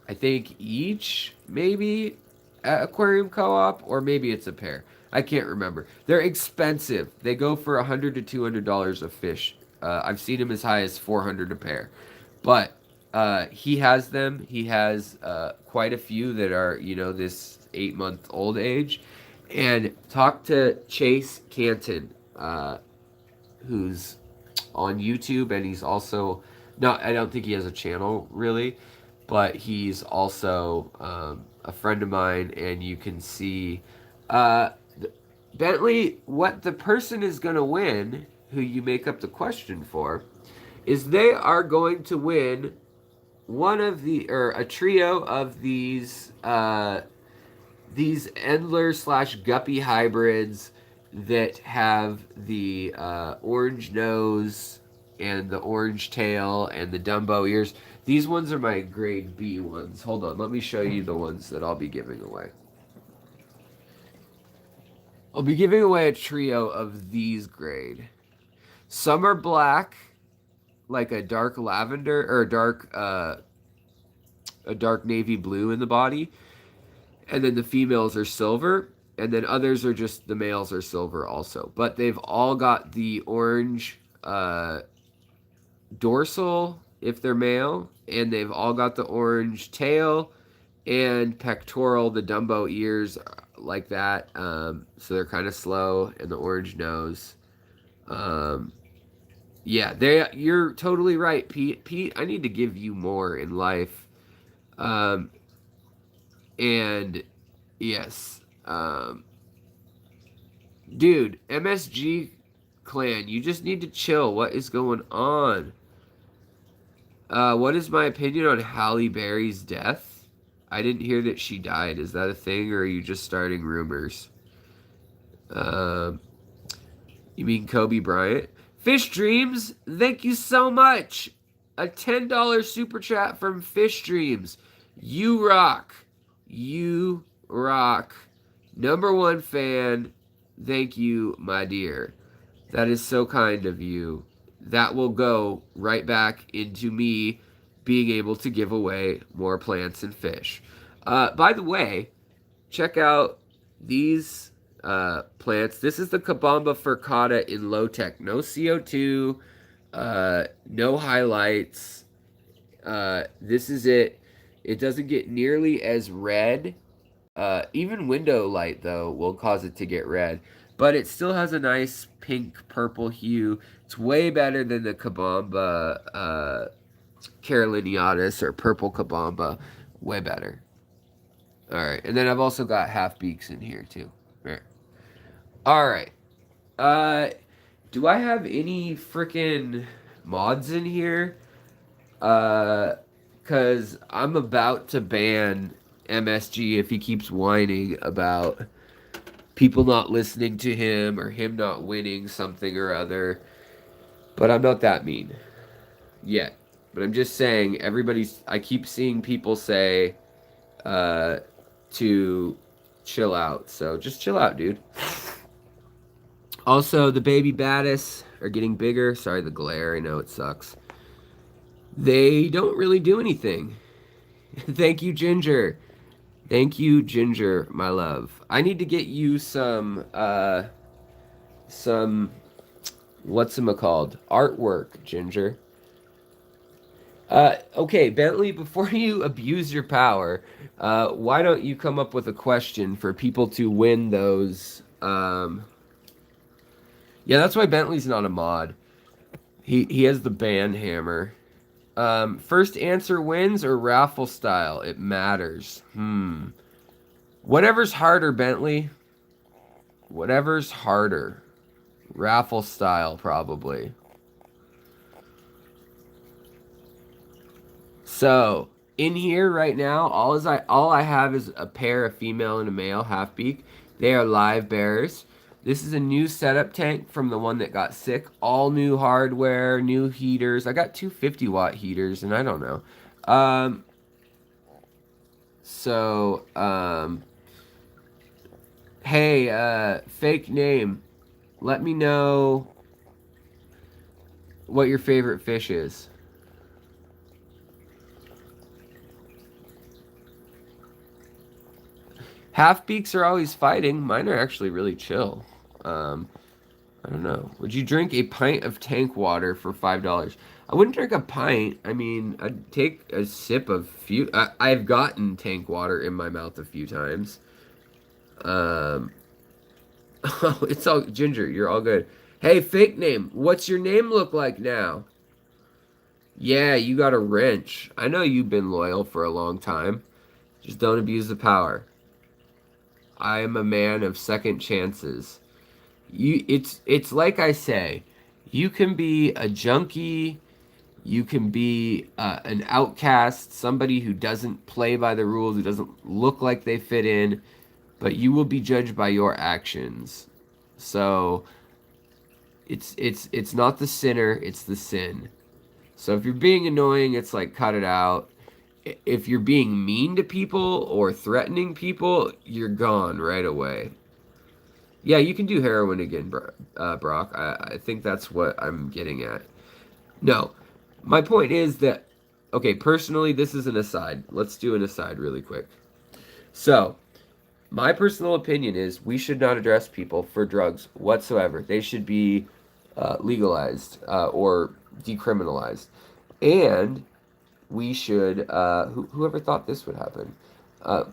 I think, each, maybe, at Aquarium Co-op, or maybe it's a pair. I can't remember. They're expensive. They go for $100 to $200 a fish. I've seen them as high as 400 a pair, but he has them. He has quite a few that are this 8-month old age. And talk to Chase Canton, who's on YouTube, and he's also not. I don't think he has a channel really, but he's also a friend of mine, and you can see. Uh, Bentley, what the person is going to win, who you make up the question for, is they are going to win one of or a trio of these Endler slash Guppy hybrids that have the orange nose and the orange tail and the Dumbo ears. These ones are my grade B ones. Hold on, let me show you the ones that I'll be giving away. I'll be giving away a trio of these grade. Some are black, like a dark lavender or a dark navy blue in the body, and then the females are silver, and then others are just the males are silver also. But they've all got the orange dorsal if they're male, and they've all got the orange tail and pectoral, the Dumbo ears like that. So they're kind of slow, and the orange nose. Yeah, you're totally right, Pete. Pete, I need to give you more in life. And yes, dude, MSG clan, you just need to chill. What is going on? What is my opinion on Halle Berry's death? I didn't hear that she died. Is that a thing, or are you just starting rumors? You mean Kobe Bryant? Fish Dreams, thank you so much. A $10 super chat from Fish Dreams. You rock. You rock. Number one fan. Thank you, my dear. That is so kind of you. That will go right back into me being able to give away more plants and fish. By the way, check out these plants. This is the Kabamba furcata in low tech. No CO2, no highlights. This is it. It doesn't get nearly as red. Even window light, though, will cause it to get red. But it still has a nice pink purple hue. It's way better than the Kabamba Caroliniatus or purple Kabamba. Way better. Alright, and then I've also got half beaks in here, too. Alright. Do I have any freaking mods in here? Because I'm about to ban MSG if he keeps whining about people not listening to him or him not winning something or other. But I'm not that mean yet. But I'm just saying, I keep seeing people say to chill out. So just chill out, dude. Also, the baby Battis are getting bigger. Sorry, the glare. I know it sucks. They don't really do anything. Thank you, Ginger. Thank you, Ginger, my love. I need to get you some whatchamacalled artwork, Ginger. Okay, Bentley, before you abuse your power, why don't you come up with a question for people to win those? Yeah, that's why Bentley's not a mod. He has the band hammer. First answer wins or raffle style? It matters. Whatever's harder, Bentley. Whatever's harder. Raffle style, probably. So, in here right now, all I have is a pair, a female and a male half beak. They are live bearers. This is a new setup tank from the one that got sick. All new hardware, new heaters. I got two 50-watt heaters, and I don't know. Hey, fake name. Let me know what your favorite fish is. Half beaks are always fighting. Mine are actually really chill. I don't know. Would you drink a pint of tank water for $5? I wouldn't drink a pint. I mean, I'd take a sip of few. I've gotten tank water in my mouth a few times. Um, oh, it's all Ginger. You're all good. Hey, fake name. What's your name look like now? Yeah, you got a wrench. I know you've been loyal for a long time. Just don't abuse the power. I am a man of second chances. It's like I say, you can be a junkie, you can be an outcast, somebody who doesn't play by the rules, who doesn't look like they fit in, but you will be judged by your actions. So it's not the sinner, it's the sin. So if you're being annoying, it's like cut it out. If you're being mean to people or threatening people, you're gone right away. Yeah, you can do heroin again, Brock. I think that's what I'm getting at. No, my point is that, okay, personally, this is an aside. Let's do an aside really quick. So, my personal opinion is we should not address people for drugs whatsoever. They should be legalized or decriminalized. And we should, whoever thought this would happen?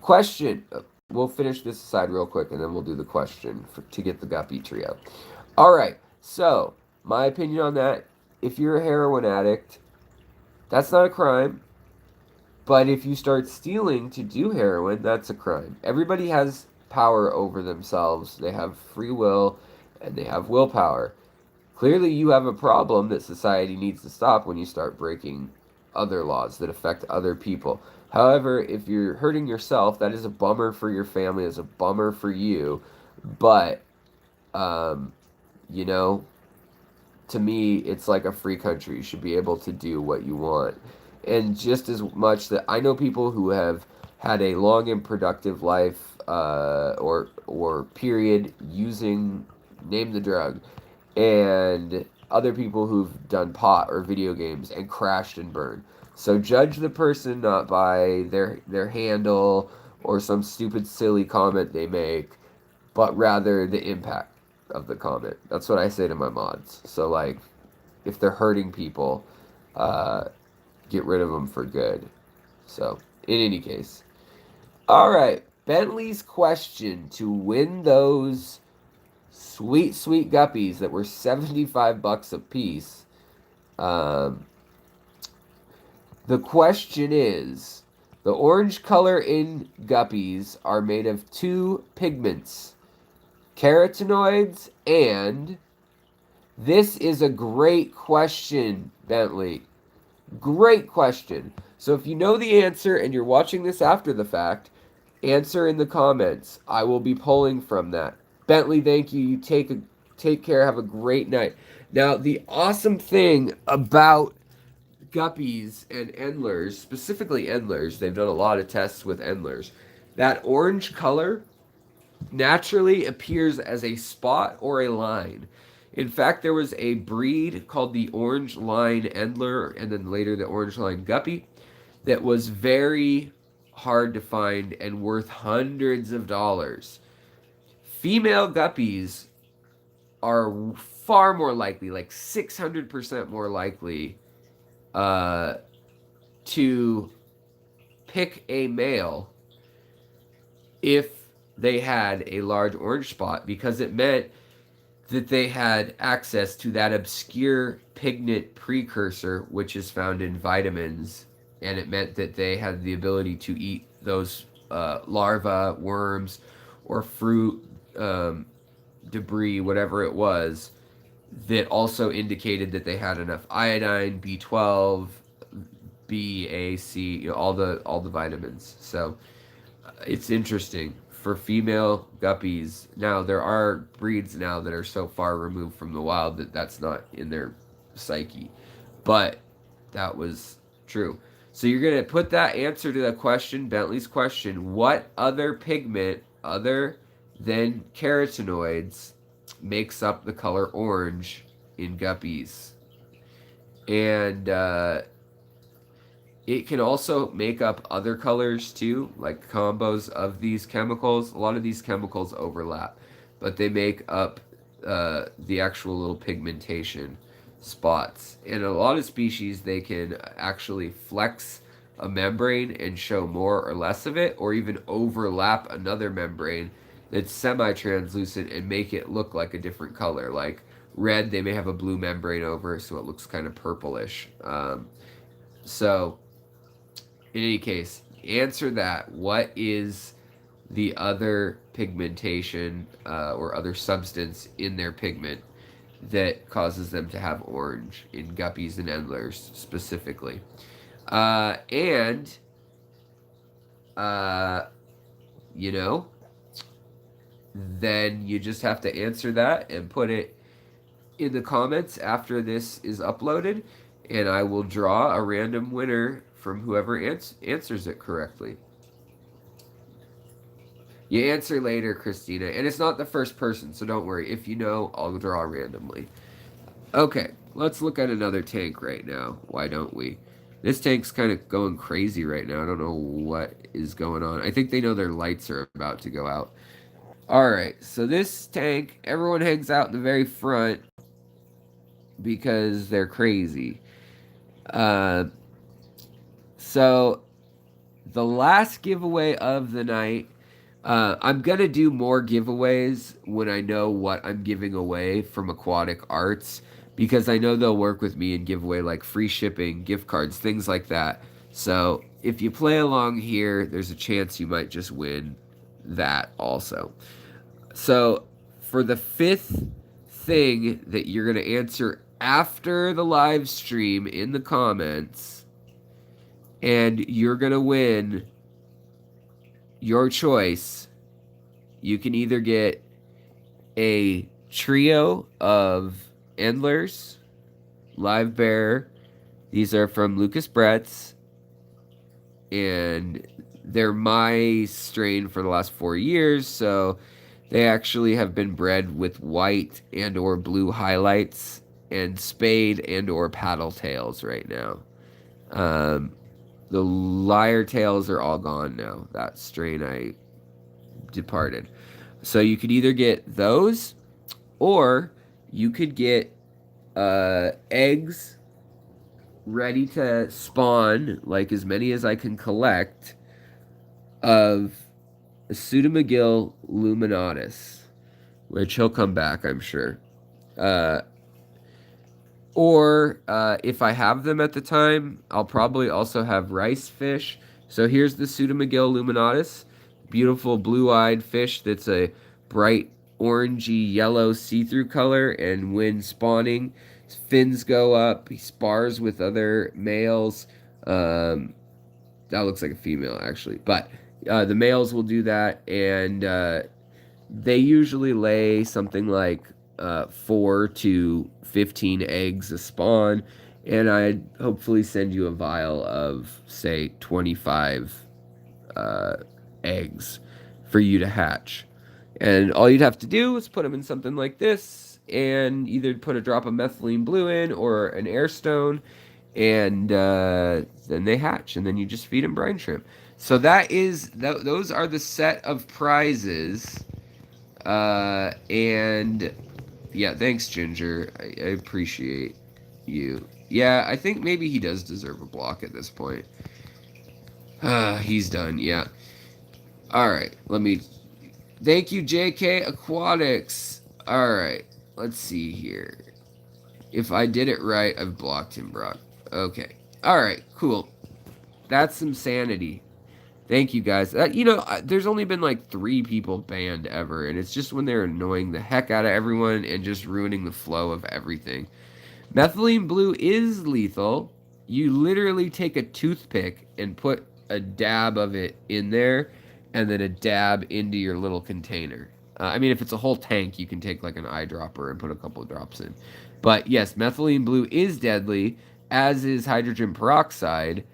Question. We'll finish this aside real quick and then we'll do the question to get the Guppy trio. All right. So, my opinion on that, if you're a heroin addict, that's not a crime. But if you start stealing to do heroin, that's a crime. Everybody has power over themselves. They have free will and they have willpower. Clearly, you have a problem that society needs to stop when you start breaking other laws that affect other people. However, if you're hurting yourself, that is a bummer for your family, it's a bummer for you. But, you know, to me, it's like a free country. You should be able to do what you want. And just as much that I know people who have had a long and productive life or period using, name the drug, and other people who've done pot or video games and crashed and burned. So judge the person not by their handle or some stupid silly comment they make, but rather the impact of the comment. That's what I say to my mods. So like, if they're hurting people, get rid of them for good. So in any case, all right. Bentley's question to win those sweet, sweet guppies that were $75 a piece. The question is, the orange color in guppies are made of two pigments, carotenoids, and this is a great question, Bentley. Great question. So if you know the answer and you're watching this after the fact, answer in the comments. I will be pulling from that. Bentley, thank you. You take care. Have a great night. Now, the awesome thing about guppies and endlers, specifically endlers, they've done a lot of tests with endlers. That orange color naturally appears as a spot or a line. In fact, there was a breed called the orange line endler and then later the orange line guppy that was very hard to find and worth hundreds of dollars. Female guppies are far more likely, like 600% more likely, to pick a male if they had a large orange spot, because it meant that they had access to that obscure pigment precursor which is found in vitamins, and it meant that they had the ability to eat those larvae, worms, or fruit debris, whatever it was, that also indicated that they had enough iodine, B12, B, A, C, you know, all the vitamins. So it's interesting for female guppies. Now there are breeds now that are so far removed from the wild that that's not in their psyche, but that was true. So you're gonna put that answer to the question, Bentley's question: what other pigment other than carotenoids makes up the color orange in guppies? And It can also make up other colors too, like combos of these chemicals. A lot of these chemicals overlap, but they make up the actual little pigmentation spots. In a lot of species, they can actually flex a membrane and show more or less of it, or even overlap another membrane that's semi-translucent and make it look like a different color. Like red, they may have a blue membrane over, so it looks kind of purplish. So in any case, answer that. What is the other pigmentation or other substance in their pigment that causes them to have orange in guppies and endlers specifically? And, uh, you know, then you just have to answer that and put it in the comments after this is uploaded, and I will draw a random winner from whoever answers it correctly. You answer later, Christina, and it's not the first person, so don't worry. If you know, I'll draw randomly. Okay, let's look at another tank right now. Why don't we? This tank's kind of going crazy right now. I don't know what is going on. I think they know their lights are about to go out. Alright, so this tank, everyone hangs out in the very front because they're crazy. So, the last giveaway of the night, I'm going to do more giveaways when I know what I'm giving away from Aquatic Arts, because I know they'll work with me and give away like free shipping, gift cards, things like that. So if you play along here, there's a chance you might just win that also. So for the fifth thing that you're going to answer after the live stream in the comments, and you're going to win your choice. You can either get a trio of Endlers, Live Bear. These are from Lucas Bretz, and they're my strain for the last 4 years, so they actually have been bred with white and or blue highlights and spade and or paddle tails right now. The lyre tails are all gone now. That strain I departed. So you could either get those, or you could get eggs ready to spawn, like as many as I can collect, of a Pseudomagil luminatus, which he'll come back, I'm sure. Or if I have them at the time, I'll probably also have rice fish. So here's the Pseudomagil luminatus, beautiful blue-eyed fish that's a bright orangey yellow see-through color, and when spawning, his fins go up, he spars with other males. That looks like a female actually, but the males will do that, and they usually lay something like 4 to 15 eggs a spawn, and I'd hopefully send you a vial of, say, 25 eggs for you to hatch. And all you'd have to do is put them in something like this, and either put a drop of methylene blue in or an air stone, and then they hatch, and then you just feed them brine shrimp. So those are the set of prizes. And yeah, thanks, Ginger. I appreciate you. Yeah, I think maybe he does deserve a block at this point. He's done, yeah. Alright, thank you, JK Aquatics. Alright, let's see here. If I did it right, I've blocked him, Brock. Okay. Alright, cool. That's some sanity. Thank you, guys. There's only been like 3 people banned ever, and it's just when they're annoying the heck out of everyone and just ruining the flow of everything. Methylene blue is lethal. You literally take a toothpick and put a dab of it in there, and then a dab into your little container. If it's a whole tank, you can take like an eyedropper and put a couple of drops in. But yes, methylene blue is deadly, as is hydrogen peroxide.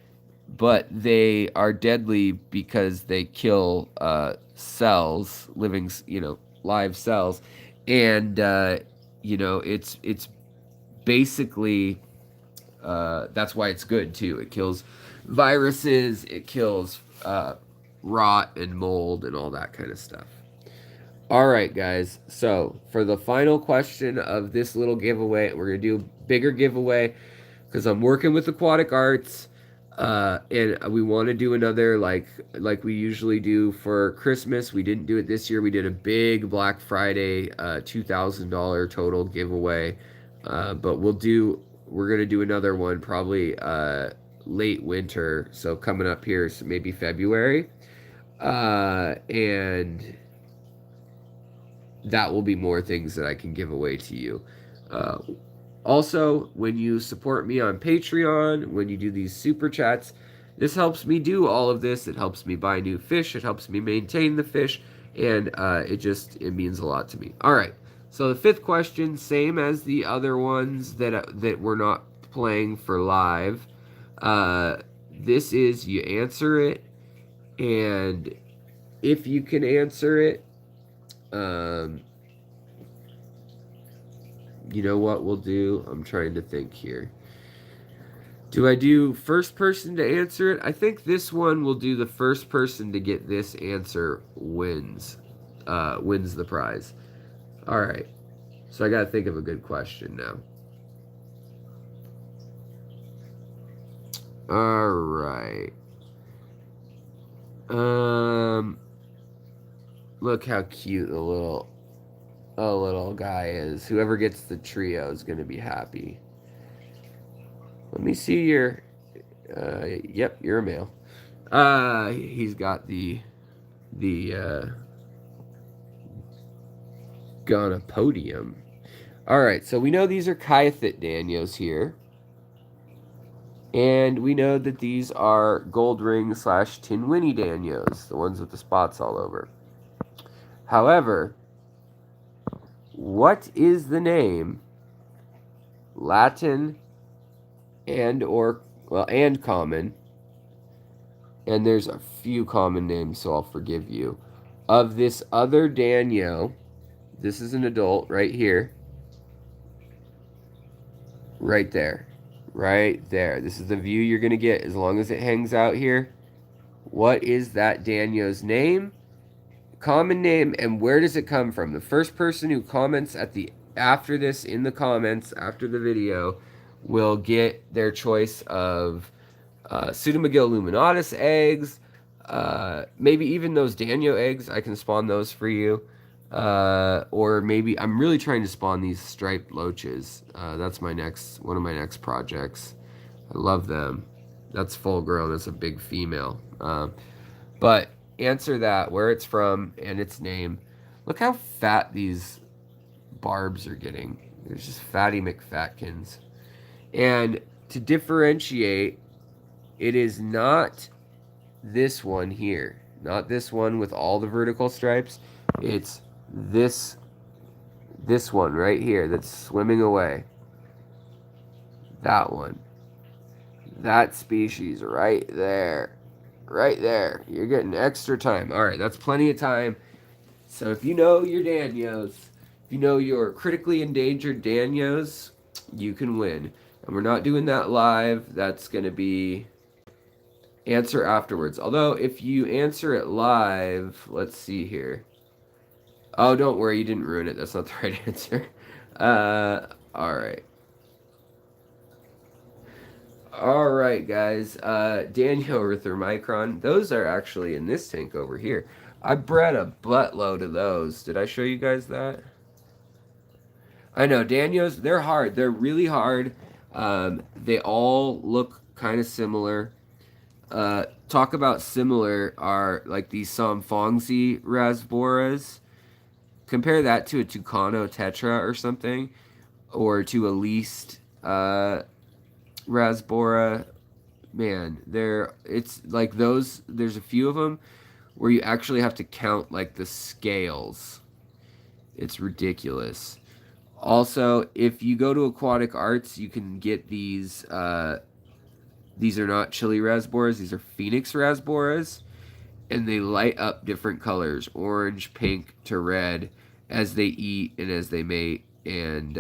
But they are deadly because they kill cells, living, live cells, and it's basically that's why it's good too. It kills viruses. It kills rot and mold and all that kind of stuff. All right, guys. So for the final question of this little giveaway, we're gonna do a bigger giveaway because I'm working with Aquatic Arts, and we want to do another like we usually do for Christmas. We didn't do it this year. We did a big Black Friday $2,000 total giveaway, but we're gonna do another one probably late winter, so coming up here, so maybe February, and that will be more things that I can give away to you. Uh, Also, when you support me on Patreon, when you do these super chats, this helps me do all of this. It helps me buy new fish. It helps me maintain the fish, and it means a lot to me. All right. So the fifth question, same as the other ones that we're not playing for live. This is you answer it, and if you can answer it, you know what we'll do? I'm trying to think here. Do I do first person to answer it? I think this one will do the first person to get this answer wins the prize. All right. So I got to think of a good question now. All right. Look how cute the little guy is. Whoever gets the trio is going to be happy. Let me see your... yep, you're a male. He's got the gonopodium. Alright, so we know these are Kyathit Danios here. And we know that these are gold ring / Tinwinny Danios, the ones with the spots all over. However, what is the name, Latin and common, and there's a few common names, so I'll forgive you, of this other Danio? This is an adult right here. Right there. Right there. This is the view you're going to get as long as it hangs out here. What is that Danio's name? Common name, and where does it come from? The first person who comments after this in the comments after the video will get their choice of Pseudomagilla luminatus eggs, maybe even those Danio eggs. I can spawn those for you. Or maybe I'm really trying to spawn these striped loaches. That's one of my next projects. I love them. That's full grown. That's a big female. But answer that, where it's from and its name. Look how fat these barbs are getting. There's just fatty McFatkins. And to differentiate, it is not this one here. Not this one with all the vertical stripes. It's this one right here that's swimming away. That one. That species right there. Right there. You're getting extra time. All right, that's plenty of time. So if you know your Danios, if you know your critically endangered Danios, you can win. And we're not doing that live. That's going to be answer afterwards. Although if you answer it live, let's see here. Oh, don't worry, you didn't ruin it. That's not the right answer. All right. All right, guys. Danio or Thermicron. Those are actually in this tank over here. I bred a buttload of those. Did I show you guys that? I know, Danios, they're hard. They're really hard. They all look kind of similar. Talk about similar are like these Somfongzi Rasboras. Compare that to a Tucano Tetra or something, or to a least Rasbora. Man, it's like those. There's a few of them where you actually have to count like the scales. It's ridiculous. Also, if you go to Aquatic Arts, you can get these. These are not chili Rasboras. These are Phoenix Rasboras, and they light up different colors, orange, pink to red, as they eat and as they mate. And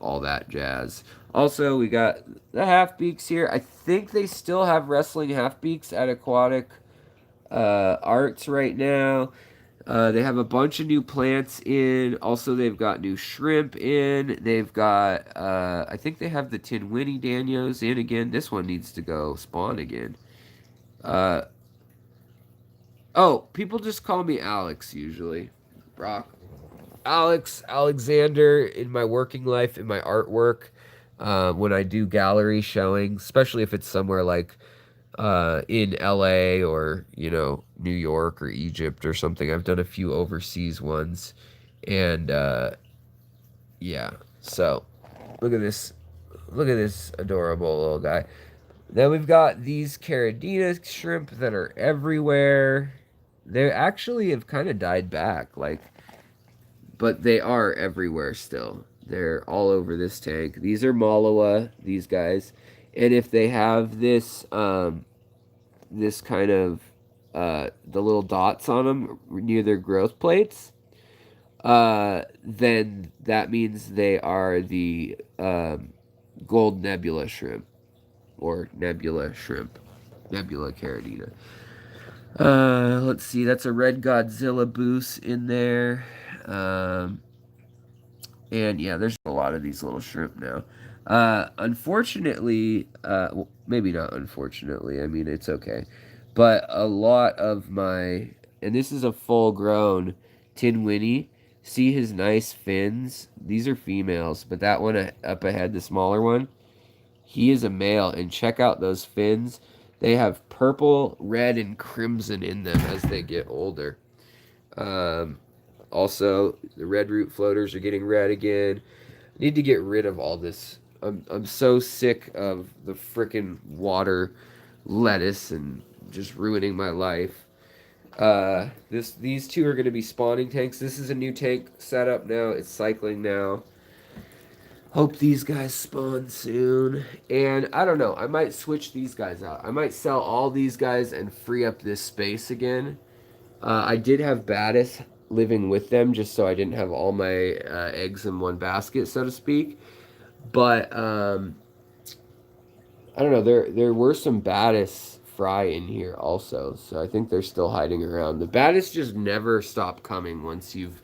all that jazz. Also, we got the half-beaks here. I think they still have wrestling half-beaks at Aquatic Arts right now. They have a bunch of new plants in. Also, they've got new shrimp in. They've got, I think they have the Tinwinnie Danios in again. This one needs to go spawn again. Uh, oh, people just call me Alex usually. Brock. Alex, Alexander in my working life, in my artwork, when I do gallery showings, especially if it's somewhere like in LA or, New York or Egypt or something. I've done a few overseas ones. And yeah, so look at this. Look at this adorable little guy. Then we've got these Caridina shrimp that are everywhere. They actually have kind of died back, but they are everywhere still. They're all over this tank. These are Malawa, these guys. And if they have this kind of the little dots on them near their growth plates, then that means they are the gold nebula shrimp or nebula shrimp, nebula caridina. Let's see, that's a red Godzilla boost in there. And yeah, there's a lot of these little shrimp now. Unfortunately, well, maybe not unfortunately, I mean, it's okay. But a lot of and this is a full grown Tinwinnie. See his nice fins? These are females, but that one up ahead, the smaller one, he is a male. And check out those fins. They have purple, red, and crimson in them as they get older. Also, the red root floaters are getting red again. I need to get rid of all this. I'm so sick of the frickin' water lettuce and just ruining my life. These two are going to be spawning tanks. This is a new tank setup now. It's cycling now. Hope these guys spawn soon. And I don't know. I might switch these guys out. I might sell all these guys and free up this space again. I did have Battis living with them just so I didn't have all my eggs in one basket, so to speak. But I don't know. There were some Battis fry in here also, so I think they're still hiding around. The Battis just never stop coming once you've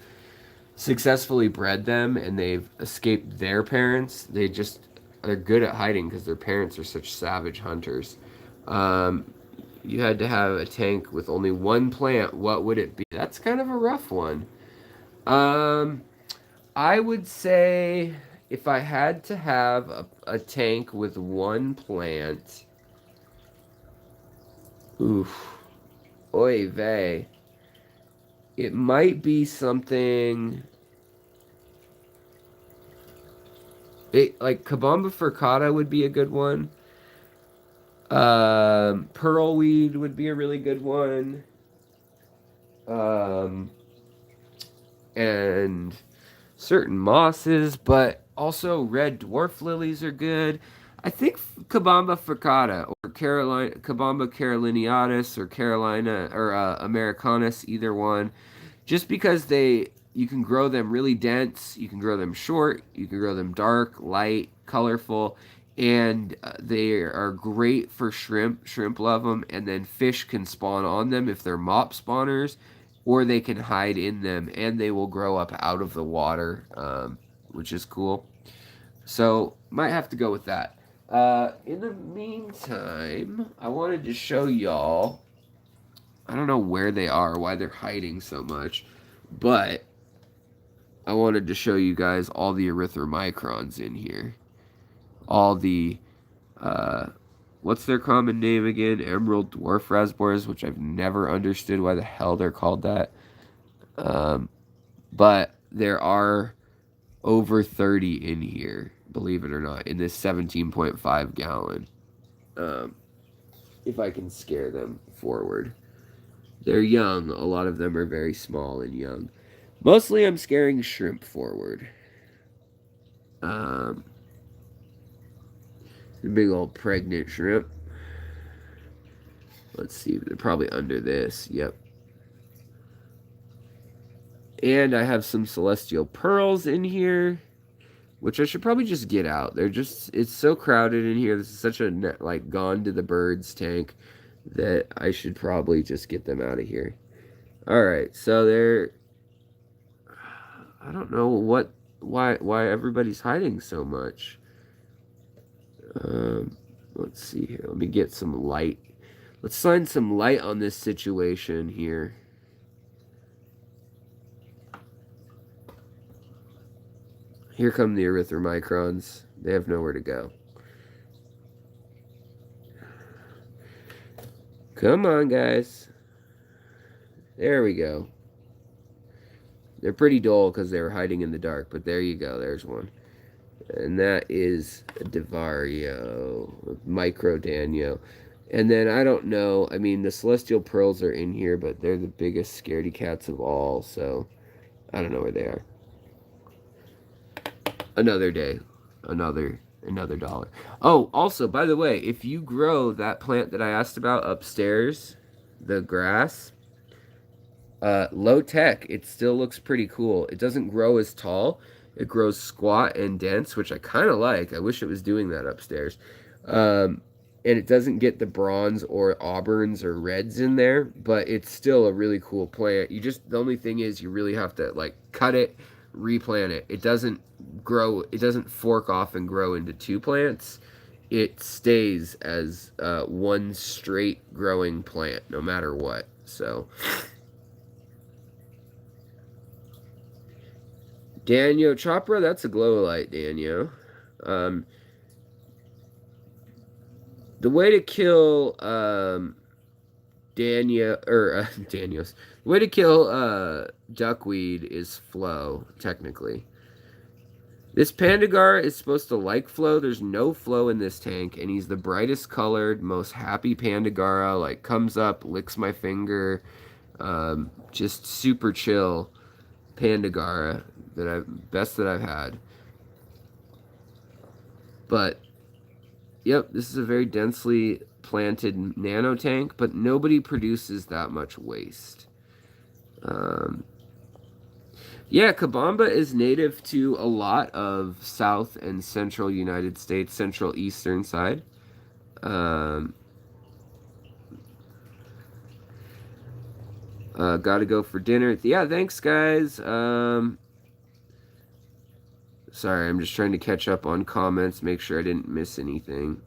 successfully bred them and they've escaped their parents. They're good at hiding because their parents are such savage hunters. You had to have a tank with only one plant. What would it be? That's kind of a rough one. I would say if I had to have a tank with one plant, oof, oy vey, it might be something like Kabamba Furcata would be a good one. Pearlweed would be a really good one. And certain mosses, but also red dwarf lilies are good. I think Kabamba Furcata or Kabamba caroliniatus or Carolina or Americanus, either one, just because you can grow them really dense, you can grow them short, you can grow them dark, light, colorful, and they are great for shrimp. Shrimp love them, and then fish can spawn on them if they're mop spawners, or they can hide in them, and they will grow up out of the water, which is cool. So, might have to go with that. In the meantime, I wanted to show y'all, I don't know where they are, why they're hiding so much, but I wanted to show you guys all the erythromicrons in here. All the, what's their common name again? Emerald dwarf raspberries, which I've never understood why the hell they're called that. But there are over 30 in here, believe it or not, in this 17.5 gallon. If I can scare them forward. They're young. A lot of them are very small and young. Mostly I'm scaring shrimp forward. The big old pregnant shrimp. Let's see. They're probably under this. Yep. And I have some celestial pearls in here. which I should probably just get out. It's so crowded in here. This is such a, like, gone to the birds tank that I should probably just get them out of here. All right, so I don't know why everybody's hiding so much. Let's see here. Let me get some light. Let's shine some light on this situation here. Here come the erythromicrons. They have nowhere to go. Come on, guys. There we go. They're pretty dull because they were hiding in the dark, but there you go. There's one. And that is Divario, Micro Danio. And then I don't know. I mean, the Celestial Pearls are in here, but they're the biggest scaredy cats of all, so I don't know where they are. Another day. Another dollar. Oh, also, by the way, if you grow that plant that I asked about upstairs, the grass, low tech, it still looks pretty cool. It doesn't grow as tall. It grows squat and dense, which I kind of like. I wish it was doing that upstairs. And it doesn't get the bronze or auburns or reds in there, but it's still a really cool plant. The only thing is you really have to, like, cut it, replant it. It doesn't fork off and grow into two plants. It stays as one straight growing plant no matter what. So Danio Chopra, that's a glow light, Danio. The way to kill Danios. The way to kill duckweed is flow, technically. This Pandagara is supposed to like flow. There's no flow in this tank, and he's the brightest colored, most happy Pandagara. Like, comes up, licks my finger, just super chill Pandagara best that I've had. But yep, this is a very densely planted nano tank, but nobody produces that much waste. Yeah, Kabamba is native to a lot of South and Central United States, Central Eastern side. Gotta go for dinner. Yeah, thanks, guys. Sorry, I'm just trying to catch up on comments, make sure I didn't miss anything.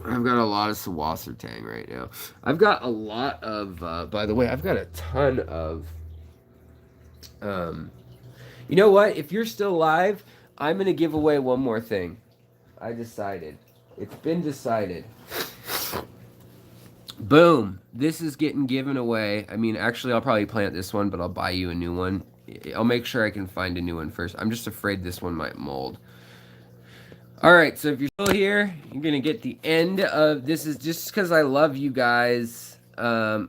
I've got a lot of Sawasser right now. I've got a lot of, by the way, I've got a ton of, you know what? If you're still alive, I'm going to give away one more thing. I decided. It's been decided. Boom. This is getting given away. I mean, actually, I'll probably plant this one, but I'll buy you a new one. I'll make sure I can find a new one first. I'm just afraid this one might mold. Alright, so if you're still here, you're going to get the end of... This is just because I love you guys.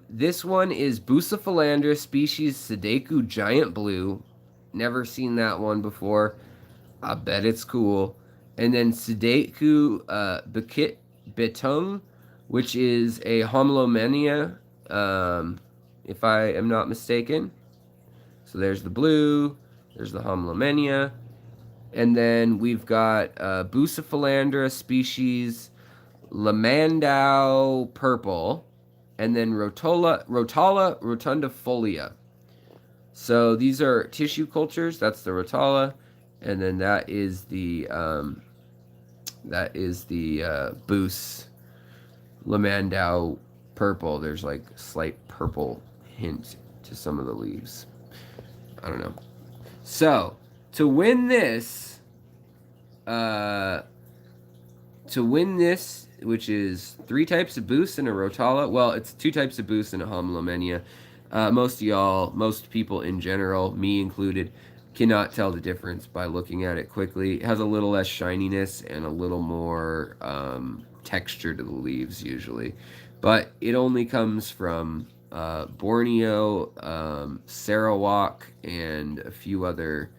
This one is Bucephalandra species Sudeku Giant Blue. Never seen that one before. I bet it's cool. And then Sudeku Bukit Betung, which is a Homolomania, if I am not mistaken. So there's the blue, there's the Homolomania. And then we've got Bucephalandra species Lamandau Purple, and then Rotala rotundifolia. So these are tissue cultures. That's the Rotala, and then that is the Bus Lamandau Purple. There's like slight purple hint to some of the leaves. I don't know. So to win this, which is 3 types of boost and a Rotala. Well, it's 2 types of boost and a Homolomania. Most people in general, me included, cannot tell the difference by looking at it quickly. It has a little less shininess and a little more texture to the leaves usually. But it only comes from Borneo, Sarawak, and a few other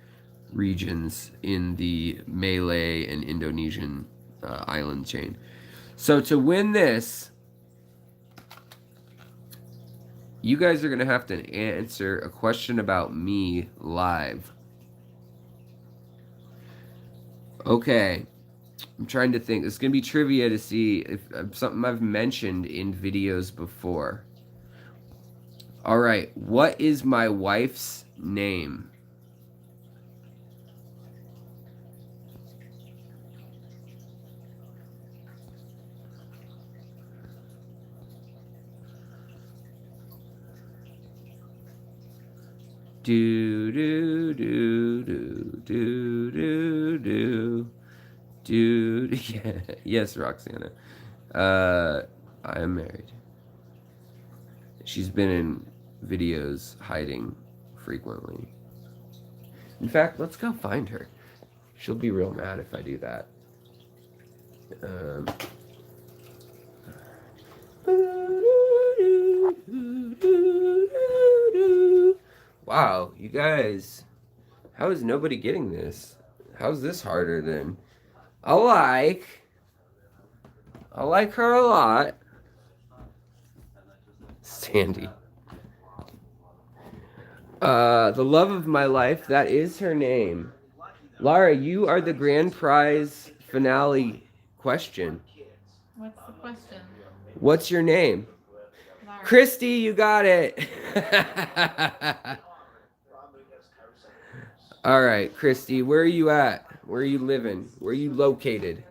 regions in the Malay and Indonesian island chain. So to win this, you guys are going to have to answer a question about me live Okay. I'm trying to think. It's going to be trivia to see if something I've mentioned in videos before. All right. What is my wife's name? Do do do do do do do do. Yeah. Yes, Roxana. I am married. She's been in videos hiding frequently. In fact, let's go find her. She'll be real mad if I do that. Um, wow, you guys, how is nobody getting this? How's this harder than I like her a lot. Sandy. The love of my life, that is her name. Lara, you are the grand prize finale question. What's the question? What's your name? Lara. Christy, you got it. All right, Christy, where are you at? Where are you living? Where are you located?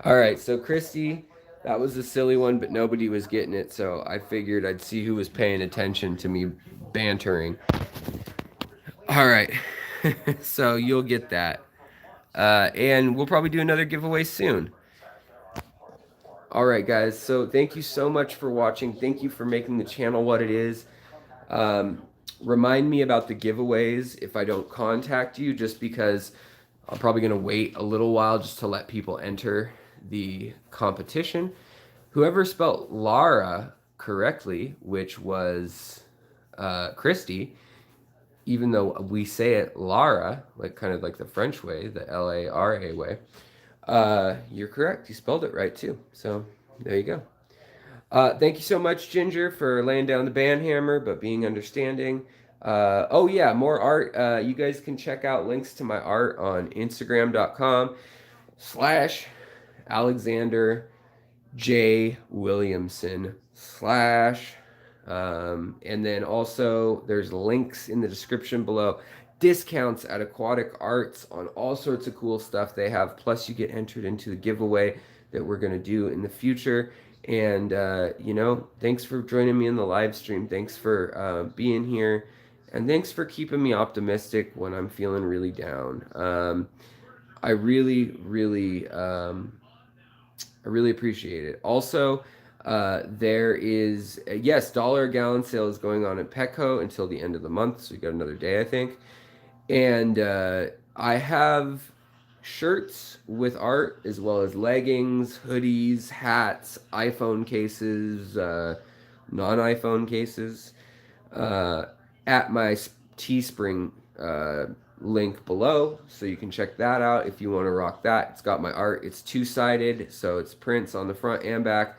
All right, so Christy, that was a silly one, but nobody was getting it, so I figured I'd see who was paying attention to me bantering. All right, so you'll get that. And we'll probably do another giveaway soon. All right, guys, so thank you so much for watching. Thank you for making the channel what it is. Remind me about the giveaways if I don't contact you, just because I'm probably going to wait a little while just to let people enter the competition. Whoever spelled Lara correctly, which was Christy, even though we say it Lara, like kind of like the French way, the Lara way, you're correct. You spelled it right too. So there you go. Thank you so much, Ginger, for laying down the band hammer, but being understanding. Oh yeah, more art. You guys can check out links to my art on Instagram.com/Alexander J. Williamson and then also there's links in the description below. Discounts at Aquatic Arts on all sorts of cool stuff they have. Plus, you get entered into the giveaway that we're going to do in the future. And, thanks for joining me in the live stream. Thanks for being here. And thanks for keeping me optimistic when I'm feeling really down. I really appreciate it. Also, there is, yes, dollar a gallon sale is going on at Petco until the end of the month. So we got another day, I think. And I have shirts with art as well as leggings, hoodies, hats, iPhone cases, non-iPhone cases at my Teespring link below, so you can check that out if you want to rock that. It's got my art. It's two-sided, so it's prints on the front and back.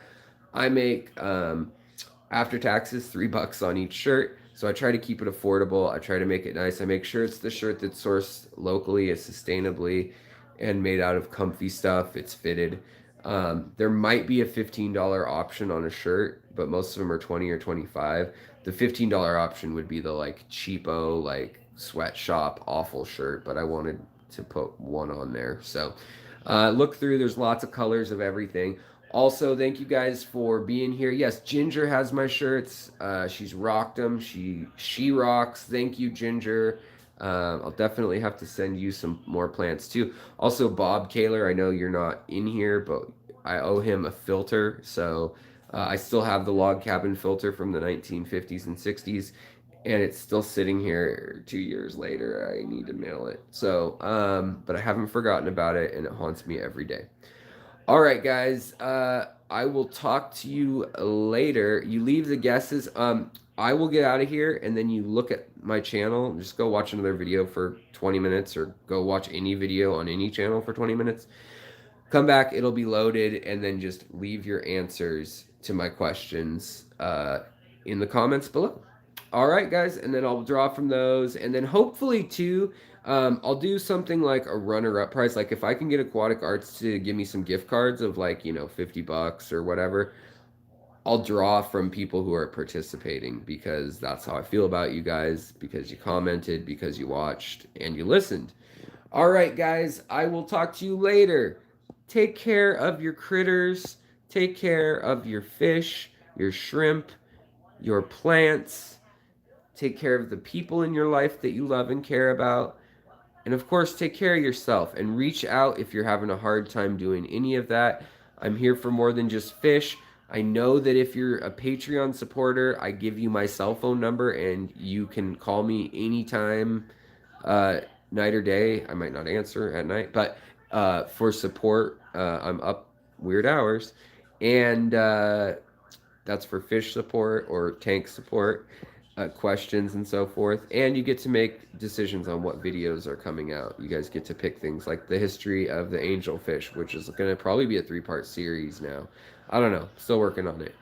I make after taxes $3 on each shirt, so I try to keep it affordable. I try to make it nice. I make sure it's the shirt that's sourced locally, is sustainably, and made out of comfy stuff. It's fitted. There might be a $15 option on a shirt, but most of them are 20 or 25. The $15 option would be the like cheapo, like sweatshop awful shirt, but I wanted to put one on there. So look through. There's lots of colors of everything. Also, thank you guys for being here. Yes, Ginger has my shirts. She's rocked them. She rocks. Thank you, Ginger. I'll definitely have to send you some more plants too. Also, Bob Kaler, I know you're not in here, but I owe him a filter. So I still have the log cabin filter from the 1950s and 60s, and it's still sitting here 2 years later. I need to mail it. So, but I haven't forgotten about it, and it haunts me every day. All right, guys. I will talk to you later. You leave the guesses. I will get out of here, and then you look at my channel. Just go watch another video for 20 minutes, or go watch any video on any channel for 20 minutes. Come back, it'll be loaded, and then just leave your answers to my questions in the comments below. All right, guys, and then I'll draw from those, and then hopefully too, I'll do something like a runner-up prize. Like if I can get Aquatic Arts to give me some gift cards of like $50 or whatever, I'll draw from people who are participating because that's how I feel about you guys. Because you commented, because you watched, and you listened. All right, guys, I will talk to you later. Take care of your critters. Take care of your fish, your shrimp, your plants. Take care of the people in your life that you love and care about. And of course, take care of yourself and reach out if you're having a hard time doing any of that. I'm here for more than just fish. I know that if you're a Patreon supporter, I give you my cell phone number and you can call me anytime, night or day. I might not answer at night, but for support, I'm up weird hours. And that's for fish support or tank support, questions and so forth. And you get to make decisions on what videos are coming out. You guys get to pick things like the history of the angelfish, which is going to probably be a 3-part series now. I don't know. Still working on it.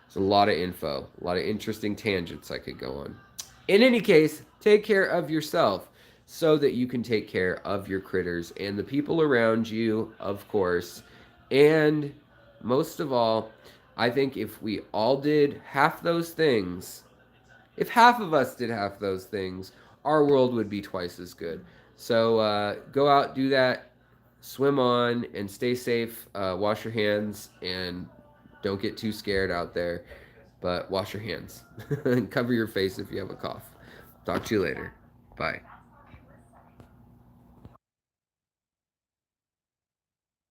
It's a lot of info, a lot of interesting tangents I could go on. In any case, take care of yourself so that you can take care of your critters and the people around you, of course. And most of all, I think if we all did half those things, if half of us did half those things, our world would be twice as good. So go out, do that, swim on, and stay safe. Wash your hands, and don't get too scared out there. But wash your hands and cover your face if you have a cough. Talk to you later. Bye.